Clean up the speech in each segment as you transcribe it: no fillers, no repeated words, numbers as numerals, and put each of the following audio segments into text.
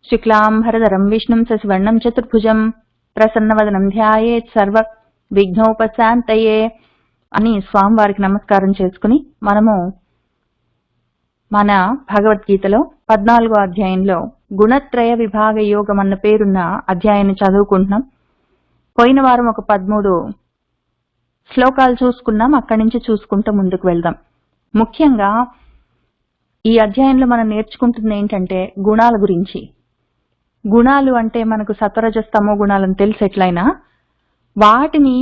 శుక్లాంబరధరం విష్ణుం శశివర్ణం చతుర్భుజం ప్రసన్నవదనం ధ్యాయేత్ సర్వ విఘ్నోపశాంతయే అని స్వామివారికి నమస్కారం చేసుకుని మనము మన భగవద్గీతలో 14వ అధ్యాయంలో గుణత్రయ విభాగ యోగం అన్న పేరున్న అధ్యాయాన్ని చదువుకుంటున్నాం. పోయిన వారం ఒక 13 శ్లోకాలు చూసుకున్నాం. అక్కడి నుంచి చూసుకుంటూ ముందుకు వెళ్దాం. ముఖ్యంగా ఈ అధ్యాయంలో మనం నేర్చుకుంటుంది ఏంటంటే గుణాల గురించి. గుణాలు అంటే మనకు సత్వరజస్తమో గుణాలను తెలిసేట్లయినా వాటిని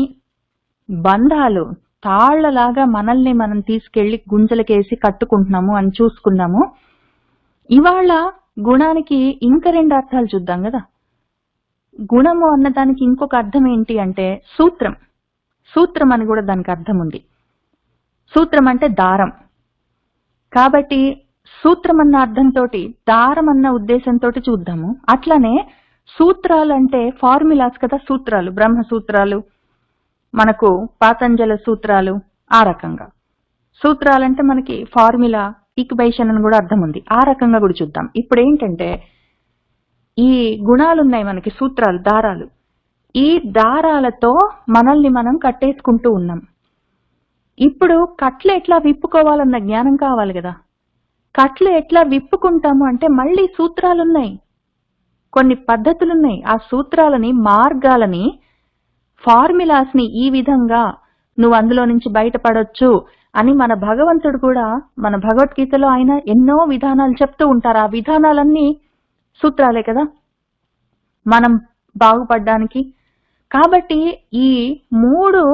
బంధాలు తాళ్లలాగా మనల్ని మనం తీసుకెళ్లి గుంజలకేసి కట్టుకుంటున్నాము అని చూసుకున్నాము. ఇవాళ గుణానికి ఇంకా 2 అర్థాలు చూద్దాం కదా. గుణము అన్నదానికి ఇంకొక అర్థం ఏంటి అంటే సూత్రం. సూత్రం అని కూడా దానికి అర్థం ఉంది. సూత్రం అంటే దారం. కాబట్టి సూత్రం అన్న అర్థంతో దారం అన్న ఉద్దేశంతో చూద్దాము. అట్లానే సూత్రాలు అంటే ఫార్ములాస్ కదా. సూత్రాలు, బ్రహ్మ సూత్రాలు, మనకు పాతంజల సూత్రాలు, ఆ రకంగా సూత్రాలంటే మనకి ఫార్ములా, ఈక్వేషన్ అని కూడా అర్థం ఉంది. ఆ రకంగా కూడా చూద్దాం. ఇప్పుడు ఏంటంటే ఈ గుణాలు ఉన్నాయి మనకి, సూత్రాలు, దారాలు. ఈ దారాలతో మనల్ని మనం కట్టేసుకుంటూ ఉన్నాం. ఇప్పుడు కట్లు ఎట్లా విప్పుకోవాలన్న జ్ఞానం కావాలి కదా. కట్లు ఎట్లా విప్పుకుంటాము అంటే మళ్ళీ సూత్రాలున్నాయి, కొన్ని పద్ధతులున్నాయి. ఆ సూత్రాలని, మార్గాలని, ఫార్ములాస్ ని ఈ విధంగా నువ్వు అందులో నుంచి బయటపడొచ్చు అని మన భగవంతుడు కూడా మన భగవద్గీతలో ఆయన ఎన్నో విధానాలు చెప్తూ ఉంటారు. ఆ విధానాలన్నీ సూత్రాలే కదా మనం బాగుపడ్డానికి. కాబట్టి ఈ 3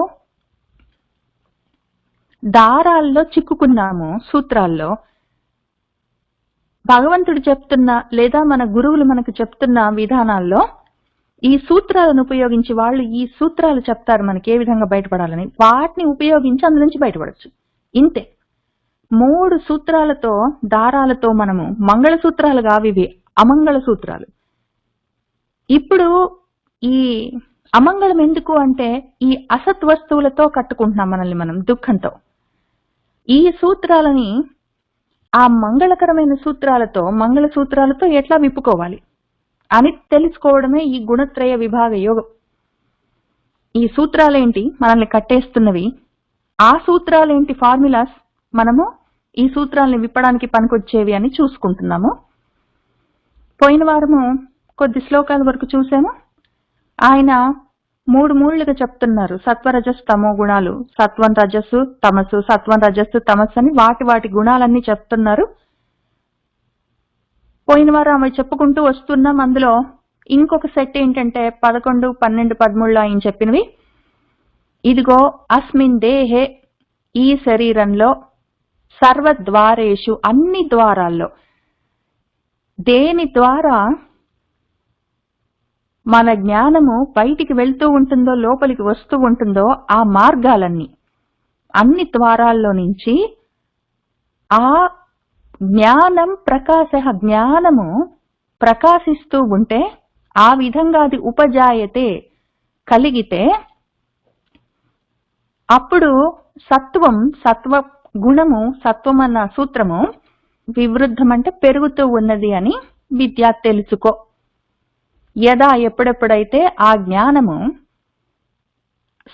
దారాల్లో చిక్కుకున్నాము, సూత్రాల్లో. భగవంతుడు చెప్తున్న లేదా మన గురువులు మనకు చెప్తున్న విధానాల్లో ఈ సూత్రాలను ఉపయోగించి వాళ్ళు ఈ సూత్రాలు చెప్తారు మనకి ఏ విధంగా బయటపడాలని. వాటిని ఉపయోగించి అందు నుంచి బయటపడచ్చు. ఇంతే. 3 సూత్రాలతో, దారాలతో మనము మంగళ సూత్రాలు కావివి, అమంగళ సూత్రాలు. ఇప్పుడు ఈ అమంగళం ఎందుకు అంటే ఈ అసత్ వస్తువులతో కట్టుకుంటున్నాం మనల్ని మనం దుఃఖంతో. ఈ సూత్రాలని ఆ మంగళకరమైన సూత్రాలతో, మంగళ సూత్రాలతో ఎట్లా విప్పుకోవాలి అని తెలుసుకోవడమే ఈ గుణత్రయ విభాగ యోగం. ఈ సూత్రాలేంటి మనల్ని కట్టేస్తున్నవి, ఆ సూత్రాలేంటి ఫార్ములాస్ మనము ఈ సూత్రాలని విప్పడానికి పనికొచ్చేవి అని చూసుకుంటున్నాము. పోయిన వారము కొద్ది శ్లోకాల వరకు చూసాము. ఆయన 3 మూళ్ళుగా చెప్తున్నారు. సత్వరజస్ తమో గుణాలు, సత్వం రజస్సు తమస్సు, సత్వం రజస్సు తమస్సు అని వాటి గుణాలన్నీ చెప్తున్నారు. పోయిన వారం అవి చెప్పుకుంటూ వస్తున్నాం. అందులో ఇంకొక సెట్ ఏంటంటే 11, 12, 13 ఆయన చెప్పినవి. ఇదిగో అస్మిన్ దేహే, ఈ శరీరంలో, సర్వద్వారేషు, అన్ని ద్వారాల్లో, దేని ద్వారా మన జ్ఞానము బయటికి వెళ్తూ ఉంటుందో, లోపలికి వస్తూ ఉంటుందో ఆ మార్గాలన్నీ, అన్ని ద్వారాల్లో నుంచి ఆ జ్ఞానం జ్ఞానము ప్రకాశిస్తూ ఉంటే, ఆ విధంగా అది ఉపజాయతే, కలిగితే అప్పుడు సత్వం, సత్వ గుణము, సత్వం అన్న సూత్రము వివృద్ధం అంటే పెరుగుతూ ఉన్నది అని విద్య తెలుసుకో. యదా, ఎప్పుడెప్పుడైతే ఆ జ్ఞానము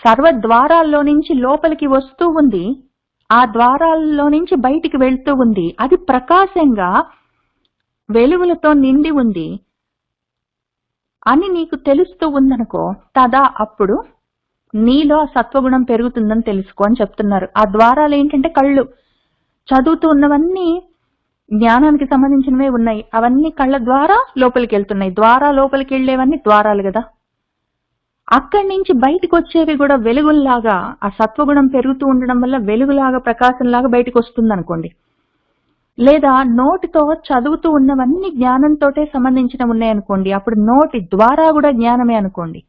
సర్వద్వారాల్లో నుంచి లోపలికి వస్తూ ఉంది, ఆ ద్వారాల్లో నుంచి బయటికి వెళ్తూ ఉంది, అది ప్రకాశంగా వెలుగులతో నిండి ఉంది అని నీకు తెలుస్తూ ఉందనుకో, తదా అప్పుడు నీలో ఆ సత్వగుణం పెరుగుతుందని తెలుసుకో అని చెప్తున్నారు. ఆ ద్వారాలు ఏంటంటే కళ్ళు. చదువుతూ ఉన్నవన్నీ జ్ఞానానికి సంబంధించినవే ఉన్నాయి. అవన్నీ కళ్ళ ద్వారా లోపలికి వెళ్తున్నాయి. ద్వారా లోపలికి వెళ్లేవన్నీ ద్వారాలు కదా. అక్కడి నుంచి బయటకు వచ్చేవి కూడా వెలుగుల్లాగా, ఆ సత్వగుణం పెరుగుతూ ఉండడం వల్ల వెలుగులాగా, ప్రకాశంలాగా బయటకు వస్తుంది అనుకోండి. లేదా నోటితో చదువుతూ ఉన్నవన్నీ జ్ఞానంతోటే సంబంధించిన ఉన్నాయనుకోండి, అప్పుడు నోటి ద్వారా కూడా జ్ఞానమే అనుకోండి.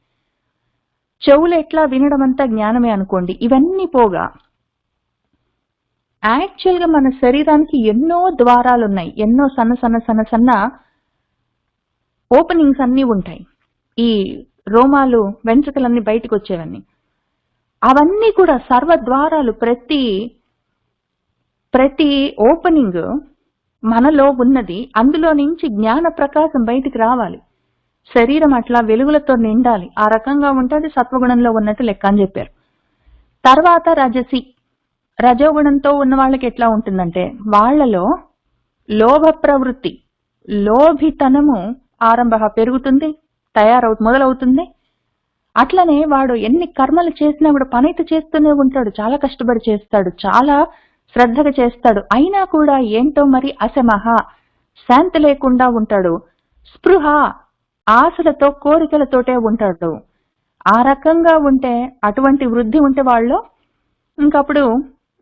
చెవులు ఎట్లా వినడం అంతా జ్ఞానమే అనుకోండి. ఇవన్నీ పోగా యాక్చువల్ గా మన శరీరానికి ఎన్నో ద్వారాలు ఉన్నాయి, ఎన్నో సన్న సన్న సన్న సన్న ఓపెనింగ్స్ అన్నీ ఉంటాయి. ఈ రోమాలు, వెంట్రుకలన్నీ బయటకు వచ్చేవన్నీ, అవన్నీ కూడా సర్వ ద్వారాలు. ప్రతి ఓపెనింగ్ మనలో ఉన్నది, అందులో నుంచి జ్ఞాన ప్రకాశం బయటికి రావాలి. శరీరం అట్లా వెలుగులతో నిండాలి. ఆ రకంగా ఉంటే అది సత్వగుణంలో ఉన్నట్టు లెక్క అని చెప్పారు. తర్వాత రజసి, రజోగుణంతో ఉన్న వాళ్ళకి ఎట్లా ఉంటుందంటే వాళ్లలో లోభ ప్రవృత్తి, లోభితనము పెరుగుతుంది, మొదలవుతుంది. అట్లనే వాడు ఎన్ని కర్మలు చేసినా కూడా పనైతే చేస్తూనే ఉంటాడు, చాలా కష్టపడి చేస్తాడు, చాలా శ్రద్ధగా చేస్తాడు. అయినా కూడా ఏంటో మరి అసమహ, శాంతి లేకుండా ఉంటాడు. స్పృహ, ఆశలతో కోరికలతోటే ఉంటాడు. ఆ రకంగా ఉంటే, అటువంటి వృద్ధి ఉంటే వాళ్ళు ఇంకప్పుడు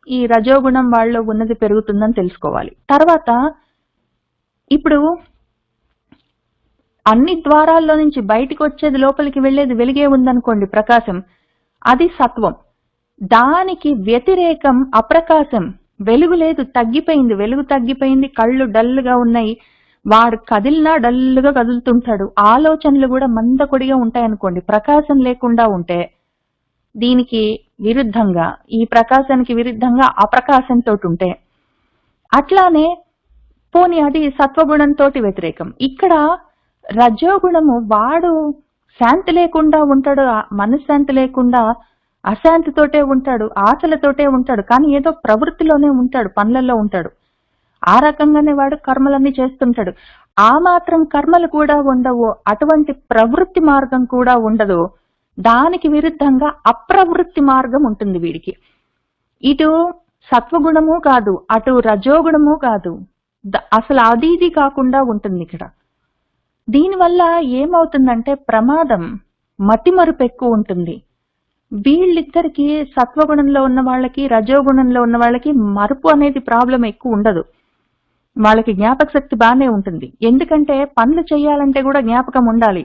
ఈ రజోగుణం వాళ్ళలో ఉన్నది పెరుగుతుందని తెలుసుకోవాలి. తర్వాత ఇప్పుడు అన్ని ద్వారాల్లో నుంచి బయటికి వచ్చేది లోపలికి వెళ్లేది వెలిగే ఉందనుకోండి, ప్రకాశం, అది సత్వం. దానికి వ్యతిరేకం అప్రకాశం, వెలుగు లేదు, తగ్గిపోయింది, వెలుగు తగ్గిపోయింది, కళ్ళు డల్గా ఉన్నాయి, వాడు కదిలినా డల్గా కదులుతుంటాడు, ఆలోచనలు కూడా మందకొడిగా ఉంటాయనుకోండి. ప్రకాశం లేకుండా ఉంటే దీనికి విరుద్ధంగా, ఈ ప్రకాశానికి విరుద్ధంగా అప్రకాశంతో ఉంటే, అట్లానే పోనీ అది సత్వగుణంతో వ్యతిరేకం. ఇక్కడ రజోగుణము వాడు శాంతి లేకుండా ఉంటాడు, మనశ్శాంతి లేకుండా అశాంతితోటే ఉంటాడు, ఆశలతోటే ఉంటాడు, కానీ ఏదో ప్రవృత్తిలోనే ఉంటాడు, పనులలో ఉంటాడు. ఆ రకంగానే వాడు కర్మలన్నీ చేస్తుంటాడు. ఆ మాత్రం కర్మలు కూడా ఉండవు, అటువంటి ప్రవృత్తి మార్గం కూడా ఉండదు. దానికి విరుద్ధంగా అప్రవృత్తి మార్గం ఉంటుంది వీడికి. ఇటు సత్వగుణము కాదు, అటు రజోగుణము కాదు, అసలు అది ఇది కాకుండా ఉంటుంది ఇక్కడ. దీనివల్ల ఏమవుతుందంటే ప్రమాదం, మతిమరుపు ఎక్కువ ఉంటుంది. వీళ్ళిద్దరికి, సత్వగుణంలో ఉన్న వాళ్ళకి రజోగుణంలో ఉన్న వాళ్ళకి మరుపు అనేది ప్రాబ్లం ఎక్కువ ఉండదు. వాళ్ళకి జ్ఞాపక శక్తి బాగానే ఉంటుంది. ఎందుకంటే పనులు చేయాలంటే కూడా జ్ఞాపకం ఉండాలి.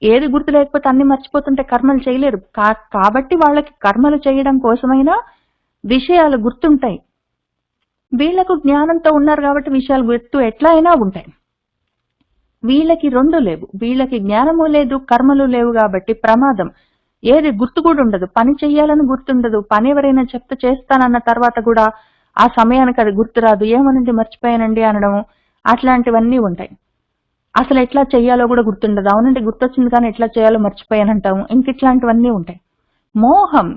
ఏది గుర్తు లేకపోతే అన్ని మర్చిపోతుంటే కర్మలు చేయలేరు. కాబట్టి వాళ్ళకి కర్మలు చేయడం కోసమైనా విషయాలు గుర్తుంటాయి. వీళ్లకు జ్ఞానంతో ఉన్నారు కాబట్టి విషయాలు గుర్తు ఎట్లా అయినా ఉంటాయి. వీళ్ళకి రెండు లేవు, వీళ్ళకి జ్ఞానము లేదు, కర్మలు లేవు కాబట్టి ప్రమాదం. ఏది గుర్తు కూడా ఉండదు, పని చెయ్యాలని గుర్తుండదు, పని ఎవరైనా చెప్తే చేస్తానన్న తర్వాత కూడా ఆ సమయానికి అది గుర్తురాదు, ఏమనండి మర్చిపోయానండి అనడం, అట్లాంటివన్నీ ఉంటాయి. అసలు ఎట్లా చెయ్యాలో కూడా గుర్తుండదు, అవునండి గుర్తొచ్చింది కానీ ఎట్లా చేయాలో మర్చిపోయానంటాము, ఇట్లాంటివన్నీ ఉంటాయి. మోహం,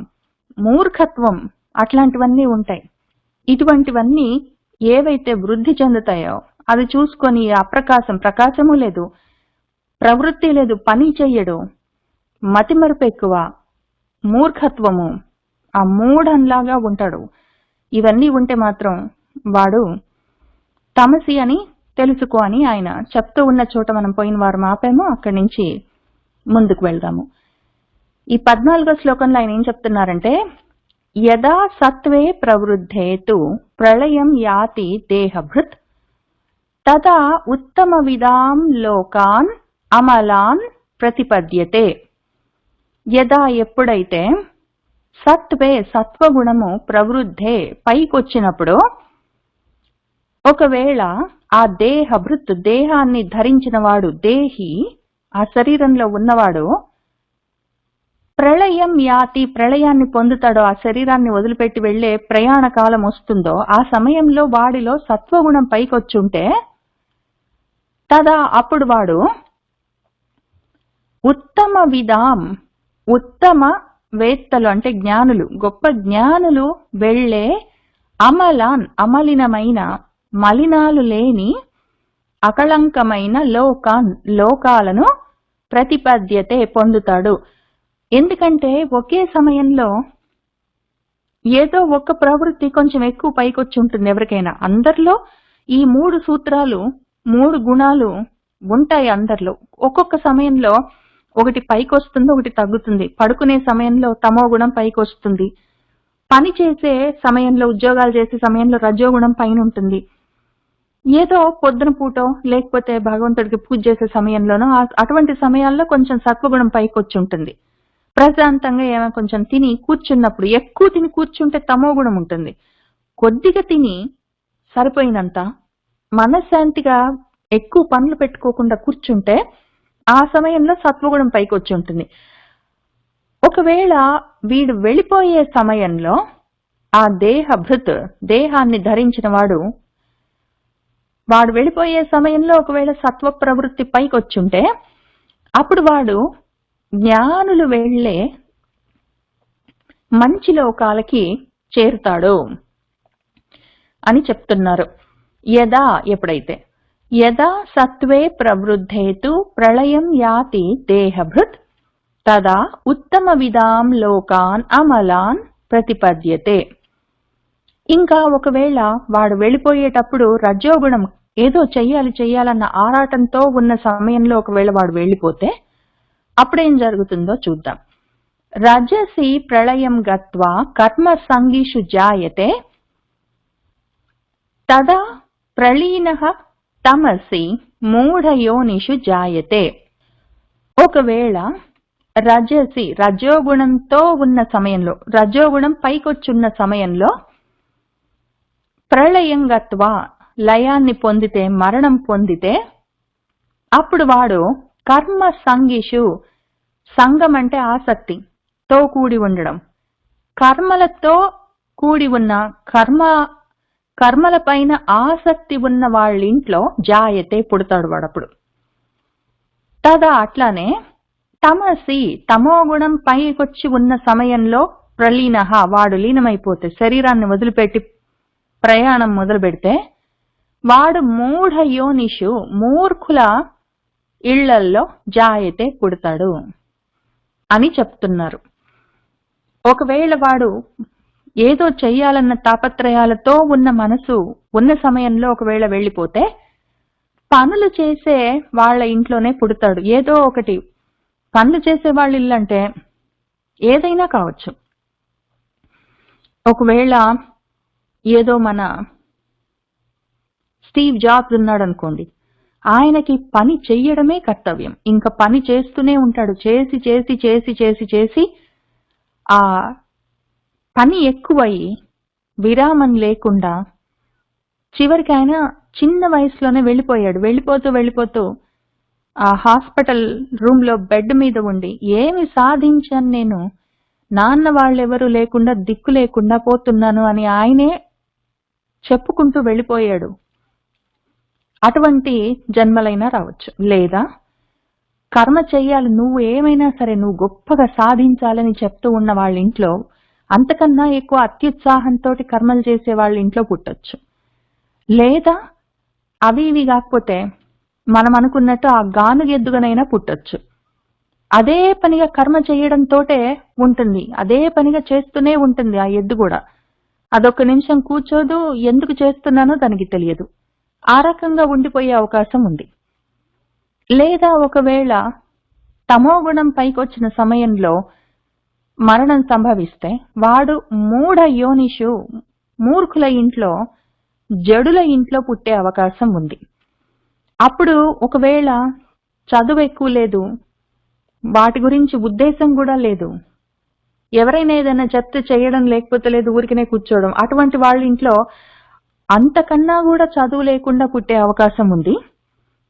మూర్ఖత్వం, అట్లాంటివన్నీ ఉంటాయి. ఇటువంటివన్నీ ఏవైతే వృద్ధి చెందుతాయో అది చూసుకొని అప్రకాశం, ప్రకాశము లేదు, ప్రవృత్తి లేదు, పని చెయ్యడు, మతిమరుపు ఎక్కువ, మూర్ఖత్వము, ఆ మూఢంలాగా ఉంటాడు. ఇవన్నీ ఉంటే మాత్రం వాడు తమసి అని తెలుసుకో అని ఆయన చెప్తూ ఉన్న చోట మనం పోయిన వారం ఆపాము. అక్కడి నుంచి ముందుకు వెళ్దాము. ఈ 14వ శ్లోకంలో ఆయన ఏం చెప్తున్నారంటే, యదా సత్వే ప్రవృద్ధేతు ప్రళయం యాతి దేహభృత్ తదా ఉత్తమ విదాం లోకాన్ అమలాన్ ప్రతిపద్యతే. యదా ఎప్పుడైతే సత్వే సత్వగుణము ప్రవృద్ధే పైకొచ్చినప్పుడు, ఒకవేళ ఆ దేహభృత్ దేహాన్ని ధరించిన వాడు, దేహి ఆ శరీరంలో ఉన్నవాడు ప్రళయం యాతి ప్రళయాన్ని పొందుతాడో, ఆ శరీరాన్ని వదిలిపెట్టి వెళ్లే ప్రయాణ కాలం వస్తుందో ఆ సమయంలో వాడిలో సత్వగుణం పైకొచ్చుంటే తదా అప్పుడు వాడు ఉత్తమ విదాం, ఉత్తమ వేత్తలు అంటే జ్ఞానులు, గొప్ప జ్ఞానులు వెళ్లే అమలాన్ అమలినమైన మలినాలు లేని అకళంకమైన లోకాలను ప్రతిపద్యతే పొందుతాడు. ఎందుకంటే ఒకే సమయంలో ఏదో ఒక ప్రవృత్తి కొంచెం ఎక్కువ పైకొచ్చి ఉంటుంది ఎవరికైనా. అందరిలో ఈ 3 సూత్రాలు, 3 గుణాలు ఉంటాయి అందరిలో. ఒక్కొక్క సమయంలో ఒకటి పైకి వస్తుంది, ఒకటి తగ్గుతుంది. పడుకునే సమయంలో తమో గుణం పైకి వస్తుంది, పని చేసే సమయంలో, ఉద్యోగాలు చేసే సమయంలో రజోగుణం పైన ఉంటుంది. ఏదో పొద్దున పూటో లేకపోతే భగవంతుడికి పూజ చేసే సమయంలోనో అటువంటి సమయాల్లో కొంచెం సత్వగుణం పైకి వచ్చి ఉంటుంది. ప్రశాంతంగా ఏమైనా కొంచెం తిని కూర్చున్నప్పుడు, ఎక్కువ తిని కూర్చుంటే తమో గుణం ఉంటుంది. కొద్దిగా తిని సరిపోయినంత మనశ్శాంతిగా ఎక్కువ పనులు పెట్టుకోకుండా కూర్చుంటే ఆ సమయంలో సత్వగుణం పైకి వచ్చి ఉంటుంది. ఒకవేళ వీడు వెళ్ళిపోయే సమయంలో ఆ దేహభృత్ దేహాన్ని ధరించిన వాడు వాడు వెళ్ళిపోయే సమయంలో ఒకవేళ సత్వ ప్రవృత్తి పైకి వచ్చుంటే అప్పుడు వాడు జ్ఞానులు వెళ్ళే మంచి లోకాలకి చేరుతాడు అని చెప్తున్నారు. యదా ఎప్పుడైతే యదా సత్వే ప్రవృద్ధేతు ప్రళయం యాతి దేహభృత్ తదా ఉత్తమ విదాం లోకాన్ అమలాన్ ప్రతిపద్యతే. ఇంకా ఒకవేళ వాడు వెళ్ళిపోయేటప్పుడు రజోగుణం ఏదో చెయ్యాలన్న ఆరాటంతో ఉన్న సమయంలో ఒకవేళ వాడు వెళ్ళిపోతే అప్పుడేం జరుగుతుందో చూద్దాం. రజసి ప్రళయం గత్వా కర్మ సంగీషు జాయతే తదా ప్రళీనః తమసి మూఢయోనిషు జాయతే. ఒకవేళ రజసి రజోగుణంతో ఉన్న సమయంలో, రజోగుణం పైకొచ్చున్న సమయంలో ప్రళయం గత్వా లయాన్ని పొందితే, మరణం పొందితే అప్పుడు వాడు కర్మ సంగిషు, సంగం అంటే ఆసక్తితో కూడి ఉండడం, కర్మలతో కూడి ఉన్న కర్మల పైన ఆసక్తి ఉన్న వాళ్ళింట్లో జాయతే పుడతాడు వాడప్పుడు. తదా అట్లానే తమసి తమోగుణం పైకొచ్చి ఉన్న సమయంలో ప్రలీనః వాడు లీనమైపోతే, శరీరాన్ని వదిలిపెట్టి ప్రయాణం మొదలు పెడితే వాడు మూఢయోనిషు మూర్ఖుల ఇళ్లల్లో జాయతే పుడతాడు అని చెప్తున్నారు. ఒకవేళ వాడు ఏదో చెయ్యాలన్న తాపత్రయాలతో ఉన్న మనసు ఉన్న సమయంలో ఒకవేళ వెళ్ళిపోతే పనులు చేసే వాళ్ళ ఇంట్లోనే పుడతాడు. ఏదో ఒకటి పనులు చేసే వాళ్ళ ఇల్లు అంటే ఏదైనా కావచ్చు. ఒకవేళ ఏదో మన స్టీవ్ జాబ్స్ ఉన్నాడు అనుకోండి, ఆయనకి పని చెయ్యడమే కర్తవ్యం. ఇంకా పని చేస్తూనే ఉంటాడు. చేసి చేసి చేసి చేసి చేసి ఆ పని ఎక్కువయి విరామం లేకుండా చివరికి ఆయన చిన్న వయసులోనే వెళ్ళిపోయాడు. వెళ్ళిపోతూ ఆ హాస్పిటల్ రూమ్ లో బెడ్ మీద ఉండి ఏమి సాధించాను నేను, నాన్న వాళ్ళెవరూ లేకుండా దిక్కు లేకుండా పోతున్నాను అని ఆయనే చెప్పుకుంటూ వెళ్ళిపోయాడు. అటువంటి జన్మలైనా రావచ్చు. లేదా కర్మ చెయ్యాలి, నువ్వు ఏమైనా సరే నువ్వు గొప్పగా సాధించాలని చెప్తూ ఉన్న వాళ్ళ ఇంట్లో అంతకన్నా ఎక్కువ అత్యుత్సాహంతో కర్మలు చేసే వాళ్ళ ఇంట్లో పుట్టొచ్చు. లేదా అవి ఇవి కాకపోతే మనం అనుకున్నట్టు ఆ గాను ఎద్దుగనైనా పుట్టొచ్చు. అదే పనిగా కర్మ చేయడంతోటే ఉంటుంది, అదే పనిగా చేస్తూనే ఉంటుంది ఆ ఎద్దు కూడా. అదొక్క నిమిషం కూర్చోదు, ఎందుకు చేస్తున్నానో దానికి తెలియదు. ఆ రకంగా ఉండిపోయే అవకాశం ఉంది. లేదా ఒకవేళ తమోగుణం పైకొచ్చిన సమయంలో మరణం సంభవిస్తే వాడు మూఢయోనిషు మూర్ఖుల ఇంట్లో, జడుల ఇంట్లో పుట్టే అవకాశం ఉంది. అప్పుడు ఒకవేళ చదువు ఎక్కువ లేదు, వాటి గురించి ఉద్దేశం కూడా లేదు, ఎవరైనా ఏదైనా చెప్తే చేయడం లేకపోతే లేదు, ఊరికనే కూర్చోవడం, అటువంటి వాళ్ళ ఇంట్లో అంతకన్నా కూడా చదువు లేకుండా పుట్టే అవకాశం ఉంది.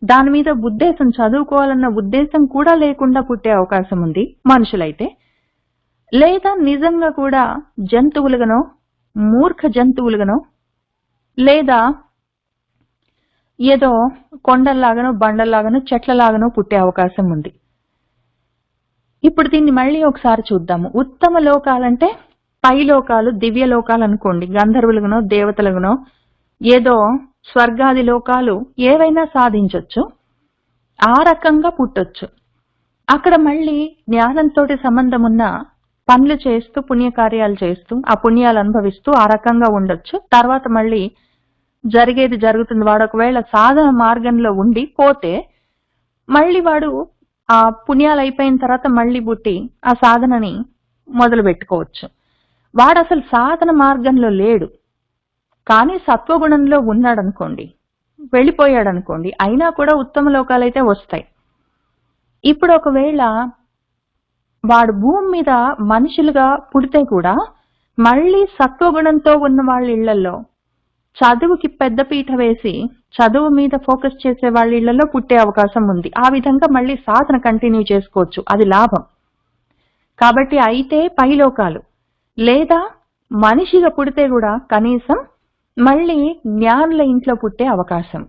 దాని మీద ఉద్దేశం, చదువుకోవాలన్న ఉద్దేశం కూడా లేకుండా పుట్టే అవకాశం ఉంది మనుషులైతే. లేదా నిజంగా కూడా జంతువులుగానో, మూర్ఖ జంతువులుగానో, లేదా ఏదో కొండల్లాగానో బండల్లాగానో చెట్లలాగానో పుట్టే అవకాశం ఉంది. ఇప్పుడు దీన్ని మళ్ళీ ఒకసారి చూద్దాము. ఉత్తమ లోకాలంటే పై లోకాలు, దివ్య లోకాలు అనుకోండి, గంధర్వులుగానో దేవతలుగానో ఏదో స్వర్గాది లోకాలు ఏవైనా సాధించొచ్చు, ఆ రకంగా పుట్టొచ్చు. అక్కడ మళ్ళీ జ్ఞానంతో సంబంధం ఉన్న పనులు చేస్తూ పుణ్యకార్యాలు చేస్తూ ఆ పుణ్యాలు అనుభవిస్తూ ఆ రకంగా ఉండొచ్చు. తర్వాత మళ్ళీ జరిగేది జరుగుతుంది. వాడు ఒకవేళ సాధన మార్గంలో ఉండి పోతే మళ్ళీ వాడు ఆ పుణ్యాలు అయిపోయిన తర్వాత మళ్ళీ పుట్టి ఆ సాధనని మొదలు పెట్టుకోవచ్చు. వాడు అసలు సాధన మార్గంలో లేడు, కానీ సత్వగుణంలో ఉన్నాడు అనుకోండి, వెళ్ళిపోయాడు అనుకోండి, అయినా కూడా ఉత్తమ లోకాలైతే వస్తాయి. ఇప్పుడు ఒకవేళ వాడు భూమి మీద మనుషులుగా పుడితే కూడా మళ్ళీ సత్వగుణంతో ఉన్న వాళ్ళ ఇళ్లలో, చదువుకి పెద్దపీట వేసి చదువు మీద ఫోకస్ చేసే వాళ్ళ ఇళ్లలో పుట్టే అవకాశం ఉంది. ఆ విధంగా మళ్ళీ సాధన కంటిన్యూ చేసుకోవచ్చు, అది లాభం. కాబట్టి అయితే పైలోకాలు, లేదా మనిషిగా పుడితే కూడా కనీసం మళ్ళీ జ్ఞానుల ఇంట్లో పుట్టే అవకాశం.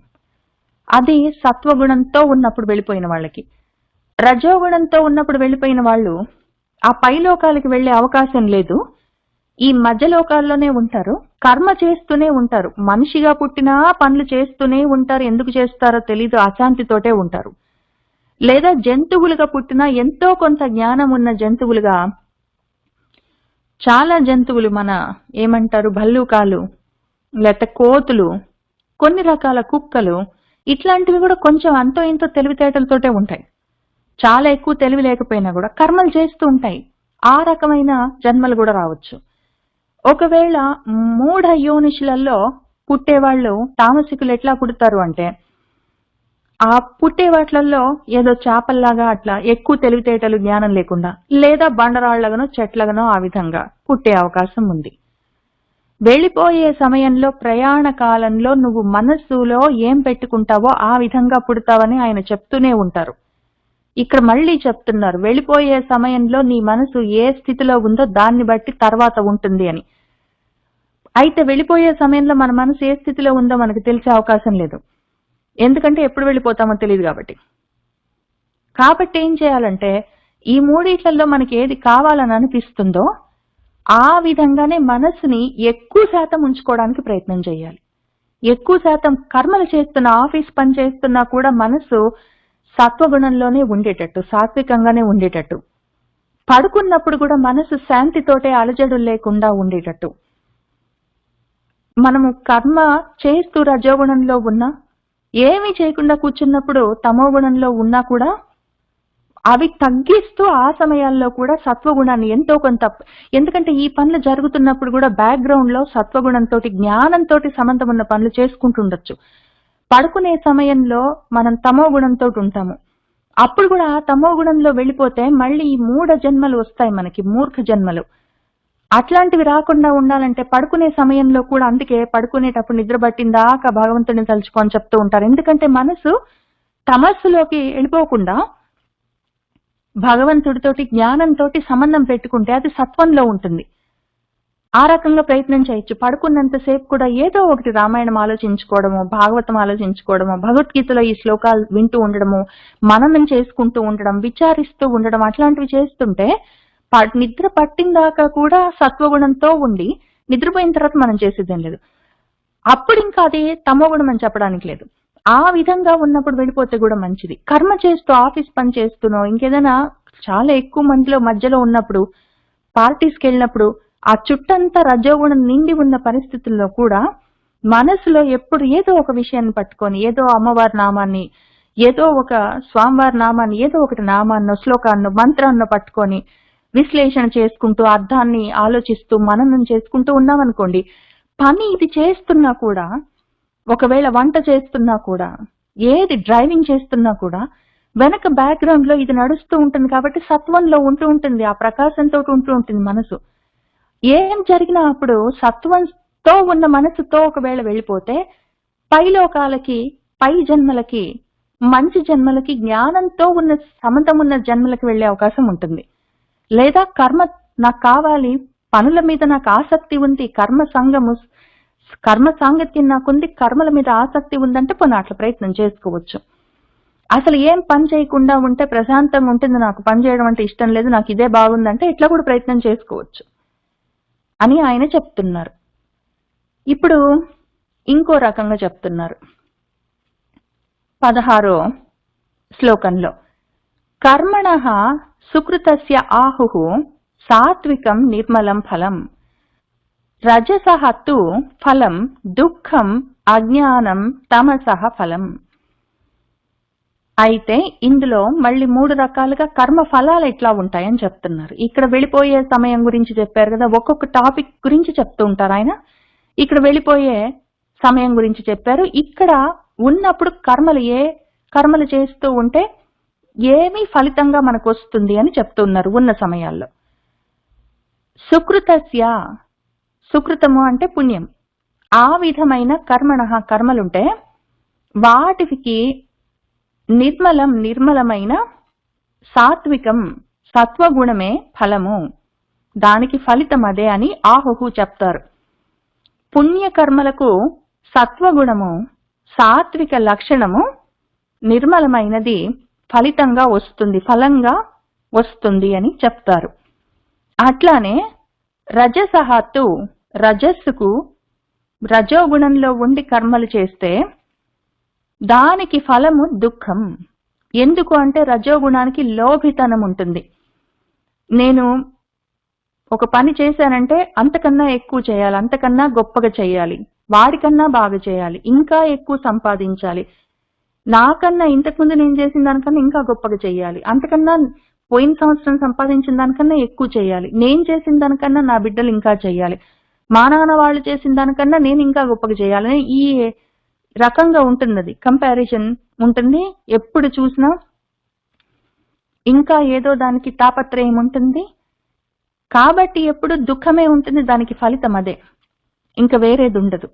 అది సత్వగుణంతో ఉన్నప్పుడు వెళ్ళిపోయిన వాళ్ళకి. రజోగుణంతో ఉన్నప్పుడు వెళ్ళిపోయిన వాళ్ళు ఆ పై లోకాలకి వెళ్లే అవకాశం లేదు. ఈ మధ్య లోకాల్లోనే ఉంటారు. కర్మ చేస్తూనే ఉంటారు. మనిషిగా పుట్టినా పనులు చేస్తూనే ఉంటారు. ఎందుకు చేస్తారో తెలీదు, అశాంతితోటే ఉంటారు. లేదా జంతువులుగా పుట్టినా ఎంతో కొంత జ్ఞానం ఉన్న జంతువులుగా, చాలా జంతువులు మన ఏమంటారు భల్లూకాలు, లేకపోతే కోతులు, కొన్ని రకాల కుక్కలు, ఇట్లాంటివి కూడా కొంచెం అంతో ఇంతో తెలివితేటలతోటే ఉంటాయి. చాలా ఎక్కువ తెలివి లేకపోయినా కూడా కర్మలు చేస్తూ ఉంటాయి. ఆ రకమైన జన్మలు కూడా రావచ్చు. ఒకవేళ మూఢ యోనిషులలో పుట్టేవాళ్ళు తామసికులు ఎట్లా పుడతారు అంటే, ఆ పుట్టే వాట్లల్లో ఏదో చేపల్లాగా అట్లా ఎక్కువ తెలివితేటలు జ్ఞానం లేకుండా, లేదా బండరాళ్లగానో చెట్లగానో ఆ విధంగా పుట్టే అవకాశం ఉంది. వెళ్ళిపోయే సమయంలో ప్రయాణ కాలంలో నువ్వు మనస్సులో ఏం పెట్టుకుంటావో ఆ విధంగా పుడతావని ఆయన చెప్తూనే ఉంటారు. ఇక్కడ మళ్ళీ చెప్తున్నారు, వెళ్ళిపోయే సమయంలో నీ మనసు ఏ స్థితిలో ఉందో దాన్ని బట్టి తర్వాత ఉంటుంది అని. అయితే వెళ్ళిపోయే సమయంలో మన మనసు ఏ స్థితిలో ఉందో మనకు తెలిసే అవకాశం లేదు. ఎందుకంటే ఎప్పుడు వెళ్ళిపోతామో తెలియదు కాబట్టి ఏం చేయాలంటే, ఈ మూడిట్లలో మనకి ఏది కావాలని అనిపిస్తుందో ఆ విధంగానే మనసుని ఎక్కువ శాతం ఉంచుకోవడానికి ప్రయత్నం చేయాలి. ఎక్కువ శాతం కర్మలు చేస్తున్న, ఆఫీస్ పని చేస్తున్నా కూడా మనసు సత్వగుణంలోనే ఉండేటట్టు, సాత్వికంగానే ఉండేటట్టు, పడుకున్నప్పుడు కూడా మనసు శాంతితోటే అలజడులు లేకుండా ఉండేటట్టు, మనము కర్మ చేస్తూ రజోగుణంలో ఉన్నా, ఏమీ చేయకుండా కూర్చున్నప్పుడు తమో గుణంలో ఉన్నా కూడా అవి తగ్గిస్తూ ఆ సమయాల్లో కూడా సత్వగుణాన్ని ఎంతో కొంత, ఎందుకంటే ఈ పనులు జరుగుతున్నప్పుడు కూడా బ్యాక్గ్రౌండ్ లో సత్వగుణంతో, జ్ఞానంతో సంబంధం ఉన్న పనులు చేసుకుంటుండొచ్చు. పడుకునే సమయంలో మనం తమో గుణంతో ఉంటాము. అప్పుడు కూడా ఆ తమో గుణంలో వెళ్ళిపోతే మళ్ళీ ఈ మూఢ జన్మలు వస్తాయి మనకి, మూర్ఖ జన్మలు. అట్లాంటివి రాకుండా ఉండాలంటే పడుకునే సమయంలో కూడా, అందుకే పడుకునేటప్పుడు నిద్ర పట్టిందాకా భగవంతుడిని తలుచుకొని చెప్తూ ఉంటారు. ఎందుకంటే మనసు తమస్సులోకి వెళ్ళిపోకుండా భగవంతుడితోటి జ్ఞానంతో సంబంధం పెట్టుకుంటే అది సత్వంలో ఉంటుంది. ఆ రకంగా ప్రయత్నం చేయొచ్చు. పడుకున్నంతసేపు కూడా ఏదో ఒకటి రామాయణం ఆలోచించుకోవడము, భాగవతం ఆలోచించుకోవడము, భగవద్గీతలో ఈ శ్లోకాలు వింటూ ఉండడము, మననం చేసుకుంటూ ఉండడం, విచారిస్తూ ఉండడం, అట్లాంటివి చేస్తుంటే నిద్ర పట్టిందాకా కూడా సత్వగుణంతో ఉండి నిద్రపోయిన తర్వాత మనం చేసేదేం లేదు. అప్పుడు ఇంకా అది తమోగుణం అని చెప్పడానికి లేదు. ఆ విధంగా ఉన్నప్పుడు వెళ్ళిపోతే కూడా మంచిది. కర్మ చేస్తూ, ఆఫీస్ పని చేస్తూనో, ఇంకేదైనా చాలా ఎక్కువ మందిలో మధ్యలో ఉన్నప్పుడు, పార్టీస్కి వెళ్ళినప్పుడు ఆ చుట్టంతా రజోగుణం నిండి ఉన్న పరిస్థితుల్లో కూడా మనసులో ఎప్పుడు ఏదో ఒక విషయాన్ని పట్టుకొని, ఏదో అమ్మవారి నామాన్ని, ఏదో ఒక స్వామివారి నామాన్ని, ఏదో ఒకటి నామాన్నో, శ్లోకాన్నో, మంత్రాన్నో పట్టుకొని విశ్లేషణ చేసుకుంటూ, అర్థాన్ని ఆలోచిస్తూ, మననం చేసుకుంటూ ఉన్నామనుకోండి, పని ఇది చేస్తున్నా కూడా, ఒకవేళ వంట చేస్తున్నా కూడా, ఏది డ్రైవింగ్ చేస్తున్నా కూడా వెనక బ్యాక్గ్రౌండ్ లో ఇది నడుస్తూ ఉంటుంది కాబట్టి సత్వంలో ఉంటూ ఉంటుంది, ఆ ప్రకాశంతో ఉంటూ ఉంటుంది మనసు. ఏం జరిగినా అప్పుడు సత్వంతో ఉన్న మనసుతో ఒకవేళ వెళ్ళిపోతే పై లోకాలకి, పై జన్మలకి, మంచి జన్మలకి, జ్ఞానంతో ఉన్న సంబంధం ఉన్న జన్మలకి వెళ్లే అవకాశం ఉంటుంది. లేదా కర్మ నాకు కావాలి, పనుల మీద నాకు ఆసక్తి ఉంది, కర్మ సాంగత్యం నాకుంది, కర్మల మీద ఆసక్తి ఉందంటే పోనీ అట్లా ప్రయత్నం చేసుకోవచ్చు. అసలు ఏం పని చేయకుండా ఉంటే ప్రశాంతంగా ఉంటుంది, నాకు పని చేయడం అంటే ఇష్టం లేదు, నాకు ఇదే బాగుందంటే ఇట్లా కూడా ప్రయత్నం చేసుకోవచ్చు అని ఆయన చెప్తున్నారు. ఇప్పుడు ఇంకో రకంగా చెప్తున్నారు 16వ శ్లోకంలో, కర్మణః సుకృతస్య ఆహుః సాత్వికం నిర్మలం ఫలం, రజసః తు ఫలం దుఃఖం అజ్ఞానం తమసః ఫలం. అయితే ఇందులో మళ్ళీ 3 రకాలుగా కర్మ ఫలాలు ఎట్లా ఉంటాయని చెప్తున్నారు. ఇక్కడ వెళ్ళిపోయే సమయం గురించి చెప్పారు కదా, ఒక్కొక్క టాపిక్ గురించి చెప్తూ ఉంటారు ఆయన. ఇక్కడ వెళ్ళిపోయే సమయం గురించి చెప్పారు. ఇక్కడ ఉన్నప్పుడు కర్మలు చేస్తూ ఉంటే ఏమి ఫలితంగా మనకు వస్తుంది అని చెప్తున్నారు ఉన్న సమయాల్లో. సుకృతస్య, సుకృతము అంటే పుణ్యం, ఆ విధమైన కర్మలుంటే వాటికి నిర్మలమైన సాత్వికం, సత్వగుణమే ఫలము, దానికి ఫలితం అదే అని ఆహుహు చెప్తారు. పుణ్యకర్మలకు సత్వగుణము, సాత్విక లక్షణము నిర్మలమైనది ఫలితంగా వస్తుంది, ఫలంగా వస్తుంది అని చెప్తారు. అట్లానే రజసహతు, రజస్సుకు రజోగుణంలో ఉండి కర్మలు చేస్తే దానికి ఫలము దుఃఖం. ఎందుకు అంటే రజోగుణానికి లోభితనం ఉంటుంది. నేను ఒక పని చేశానంటే అంతకన్నా ఎక్కువ చేయాలి, అంతకన్నా గొప్పగా చేయాలి, వాడికన్నా బాగా చేయాలి, ఇంకా ఎక్కువ సంపాదించాలి, నాకన్నా ఇంతకుముందు నేను చేసిన దానికన్నా ఇంకా గొప్పగా చేయాలి, అంతకన్నా పోయిన సంవత్సరం సంపాదించిన దానికన్నా ఎక్కువ చేయాలి, నేను చేసిన దానికన్నా నా బిడ్డలు ఇంకా చేయాలి, మా నాన్న వాళ్ళు చేసిన దానికన్నా నేను ఇంకా గొప్పగా చేయాలని ఈ రకంగా ఉంటున్నది. కంపారిజన్ ఉంటుంది, ఎప్పుడు చూసినా ఇంకా ఏదో దానికి తాపత్రయం ఉంటుంది. కాబట్టి ఎప్పుడు దుఃఖమే ఉంటుంది, దానికి ఫలితం అదే, ఇంకా వేరేది ఉండదు.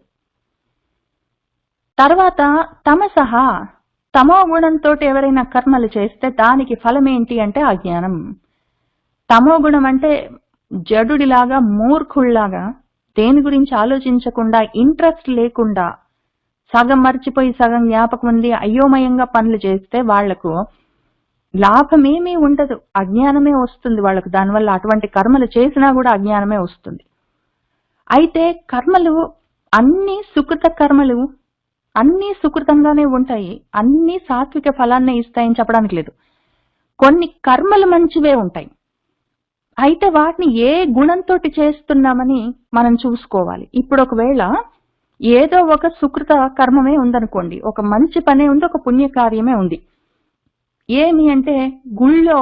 తర్వాత తమసహ, తమో గుణంతో ఎవరైనా కర్మలు చేస్తే దానికి ఫలం ఏంటి అంటే అజ్ఞానం. తమో గుణం అంటే జడుడిలాగా, మూర్ఖుళ్లాగా, దేని గురించి ఆలోచించకుండా, ఇంట్రెస్ట్ లేకుండా, సగం మర్చిపోయి సగం జ్ఞాపకం ఉంది, అయోమయంగా పనులు చేస్తే వాళ్లకు లాభమేమీ ఉండదు, అజ్ఞానమే వస్తుంది వాళ్ళకు. దానివల్ల అటువంటి కర్మలు చేసినా కూడా అజ్ఞానమే వస్తుంది. అయితే కర్మలు అన్ని సుకృత కర్మలు, అన్ని సుకృతంగానే ఉంటాయి, అన్ని సాత్విక ఫలాన్నే ఇస్తాయని చెప్పడానికి లేదు. కొన్ని కర్మలు మంచివే ఉంటాయి, అయితే వాటిని ఏ గుణంతో చేస్తున్నామని మనం చూసుకోవాలి. ఇప్పుడు ఒకవేళ ఏదో ఒక సుకృత కర్మమే ఉందనుకోండి, ఒక మంచి పనే ఉంది, ఒక పుణ్యకార్యమే ఉంది. ఏమి అంటే గుళ్ళో